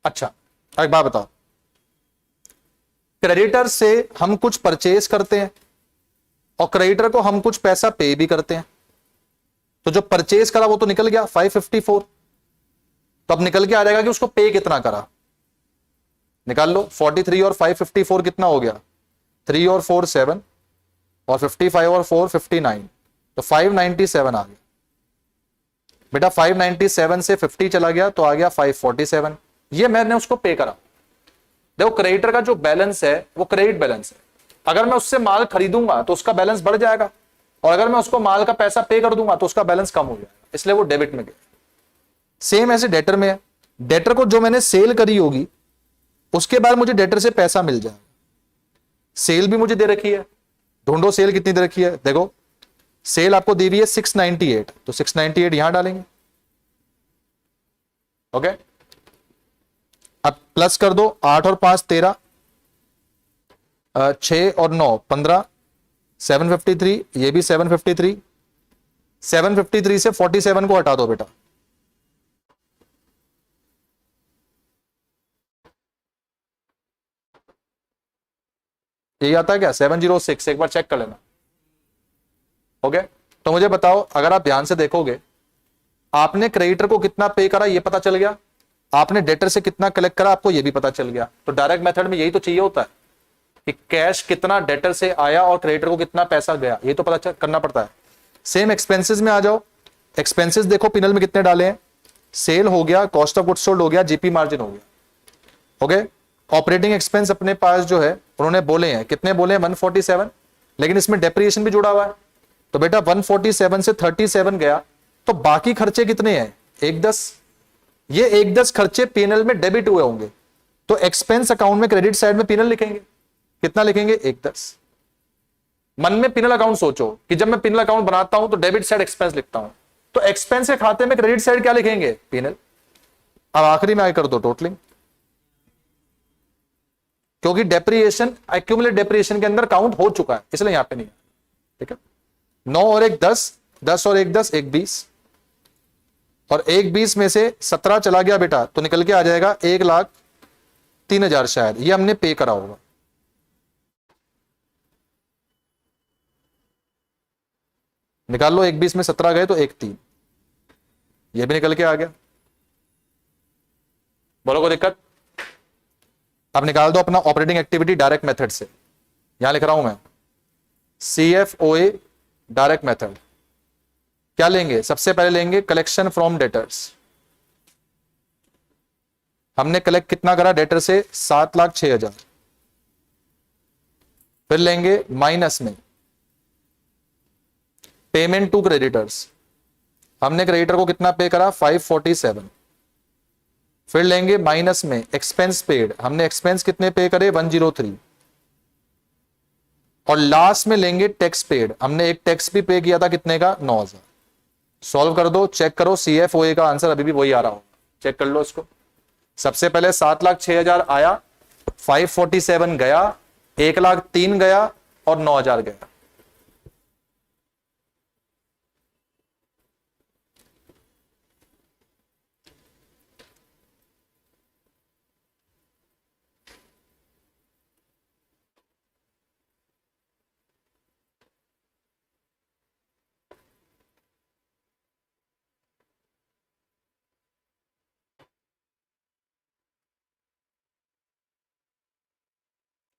अच्छा, एक बात बताओ, क्रेडिटर से हम कुछ परचेज करते हैं और क्रेडिटर को हम कुछ पैसा पे भी करते हैं, तो जो परचेज करा वो तो निकल गया 554, तो अब निकल के आ जाएगा कि उसको पे कितना करा। निकाल लो, 43 और 554 कितना हो गया? 3 और 4 7, और 55 और 4 59, तो 597 आ गया। बेटा 597 से 50 चला गया तो आ गया 547, ये मैंने उसको पे करा। देखो, क्रेडिटर का जो बैलेंस है वो क्रेडिट बैलेंस है, अगर मैं उससे माल खरीदूंगा तो उसका बैलेंस बढ़ जाएगा, और अगर मैं उसको माल का पैसा पे कर दूंगा तो उसका बैलेंस कम हो जाएगा, इसलिए वो डेबिट में गया। सेम ऐसे डेटर में है, डेटर को जो मैंने सेल करी होगी उसके बाद मुझे डेटर से पैसा मिल जाएगा। सेल भी मुझे दे रखी है, ढूंढो सेल कितनी दे रखी है। देखो, सेल आपको दी हुई है 698, तो 698 यहां डालेंगे, ओके? अब प्लस कर दो, 8 और 5 13, 6 और 9 15, 753, ये भी 753, 753 से 47 को हटा दो बेटा, यही आता है क्या? 706, एक बार चेक कर लेना, ओके? तो मुझे बताओ, अगर आप ध्यान से देखोगे, आपने क्रेडिटर को कितना पे करा ये पता चल गया, आपने डेटर से कितना कलेक्ट करा आपको ये भी पता चल गया। तो डायरेक्ट मेथड में यही तो चाहिए होता है कि कैश कितना डेटर से आया और क्रेडिटर को कितना पैसा गया, ये तो पता करना पड़ता है। सेम एक्सपेंसेस में आ जाओ, एक्सपेंसेस देखो पिनल में कितने डाले हैं? सेल हो गया, कॉस्ट ऑफ गुड्स सोल्ड हो गया, जीपी मार्जिन हो गया, ओके? ऑपरेटिंग एक्सपेंस अपने पास जो है उन्होंने बोले हैं, कितने बोले हैं? 147, लेकिन इसमें डेप्रिएशन भी जुड़ा हुआ है, तो बेटा 147 से 37 गया, तो बाकी खर्चे कितने हैं? 110, ये 110 खर्चे पीएनएल में डेबिट हुए होंगे, तो एक्सपेंस अकाउंट में क्रेडिट साइड में पीएनएल लिखेंगे, कितना लिखेंगे? 110। मन में पीएनएल अकाउंट सोचो कि जब मैं पीएनएल अकाउंट बनाता हूं तो डेबिट साइड एक्सपेंस लिखता हूं, तो एक्सपेंस के खाते में क्रेडिट साइड क्या लिखेंगे? पीएनएल। अब आखिरी में आगे कर दो टोटलिंग, क्योंकि डेप्रिएशन एक्यूमुलेट डेप्रिएशन के अंदर काउंट हो चुका है, इसलिए यहां पे नहीं है, ठीक है? 9 और 1 10, 10 और 1 10, 1 20, और 1 20 में से 17 चला गया बेटा तो निकल के आ जाएगा 1,03,000 शायद, ये हमने पे करा होगा। निकाल लो, 1 20 में 17 गए तो 1,03, ये भी निकल के आ गया। बोलो कोई दिक्कत? अब निकाल दो अपना ऑपरेटिंग एक्टिविटी डायरेक्ट मेथड से, यहां लिख रहा हूं मैं CFOA डायरेक्ट मेथड। क्या लेंगे? सबसे पहले लेंगे कलेक्शन फ्रॉम डेटर्स। हमने कलेक्ट कितना करा डेटर से? 7,06,000। फिर लेंगे माइनस में पेमेंट टू क्रेडिटर्स। हमने क्रेडिटर को कितना पे करा? 547। फिर लेंगे माइनस में एक्सपेंस पेड। हमने एक्सपेंस कितने पे करे? 103। और लास्ट में लेंगे टैक्स पेड। हमने एक टैक्स भी पे किया था, कितने का? 9,000। सॉल्व कर दो, चेक करो, CFOA का आंसर अभी भी वही आ रहा हो, चेक कर लो इसको। सबसे पहले 7,06,000 आया, 547 गया, 1,03,000 गया और 9,000 गया।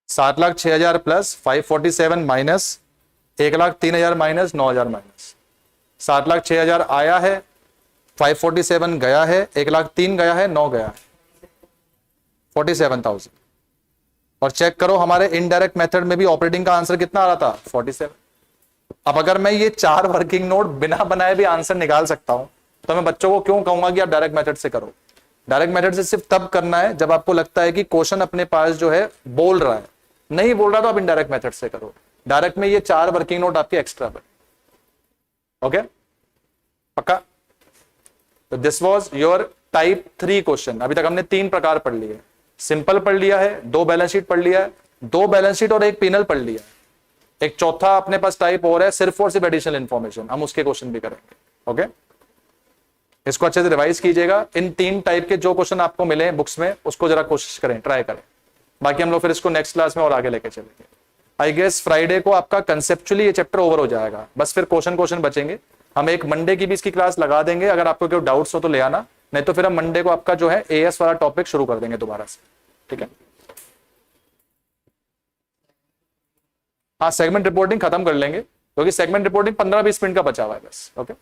$7,06,000 प्लस 547 माइनस 1,03,000 माइनस 9,000 माइनस 7,06,000 आया है, 547 गया है, 1,03,000 गया है, 9 गया है, 47,000। और चेक करो हमारे इनडायरेक्ट मेथड में भी ऑपरेटिंग का आंसर कितना आ रहा था? 47। अब अगर मैं ये 4 वर्किंग नोट बिना बनाए भी आंसर निकाल सकता हूं तो मैं बच्चों को क्यों कहूंगा कि आप डायरेक्ट मेथड से करो? डायरेक्ट मेथड से सिर्फ तब करना है जब आपको लगता है कि क्वेश्चन अपने पास जो है बोल रहा है, नहीं बोल रहा तो आप इनडायरेक्ट मेथड से करो। डायरेक्ट में ये 4 वर्किंग नोट आपके एक्स्ट्रा बने। ओके, पक्का? तो this was your type 3 question. अभी तक हमने 3 प्रकार पढ़ लिए। सिंपल पढ़ लिया है, 2 बैलेंस शीट पढ़ लिया है, 2 बैलेंस शीट और 1 पेनल पढ़ लिया है। एक चौथा अपने पास टाइप और है, सिर्फ और सिर्फ एडिशनल इंफॉर्मेशन, हम उसके क्वेश्चन भी करेंगे। ओके, इसको अच्छे से रिवाइज कीजिएगा। इन 3 टाइप के जो क्वेश्चन आपको मिले बुक्स में उसको जरा कोशिश करें, ट्राई करें। बाकी हम लोग फिर इसको नेक्स्ट क्लास में और आगे लेके चलेंगे। आई गेस फ्राइडे को आपका कंसेप्चुअली ये चैप्टर ओवर हो जाएगा, बस फिर क्वेश्चन बचेंगे। हम एक मंडे की भी इसकी क्लास लगा देंगे, अगर आपको कोई डाउट्स हो तो ले आना, नहीं तो फिर हम मंडे को आपका जो है AS वाला टॉपिक शुरू कर देंगे दोबारा से। ठीक है, हाँ, सेगमेंट रिपोर्टिंग खत्म कर लेंगे क्योंकि सेगमेंट रिपोर्टिंग 15-20 मिनट का बचा हुआ है बस। ओके,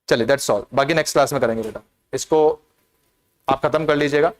चलिए दैट्स ऑल, बाकी नेक्स्ट क्लास में करेंगे बेटा। इसको आप खत्म कर लीजिएगा।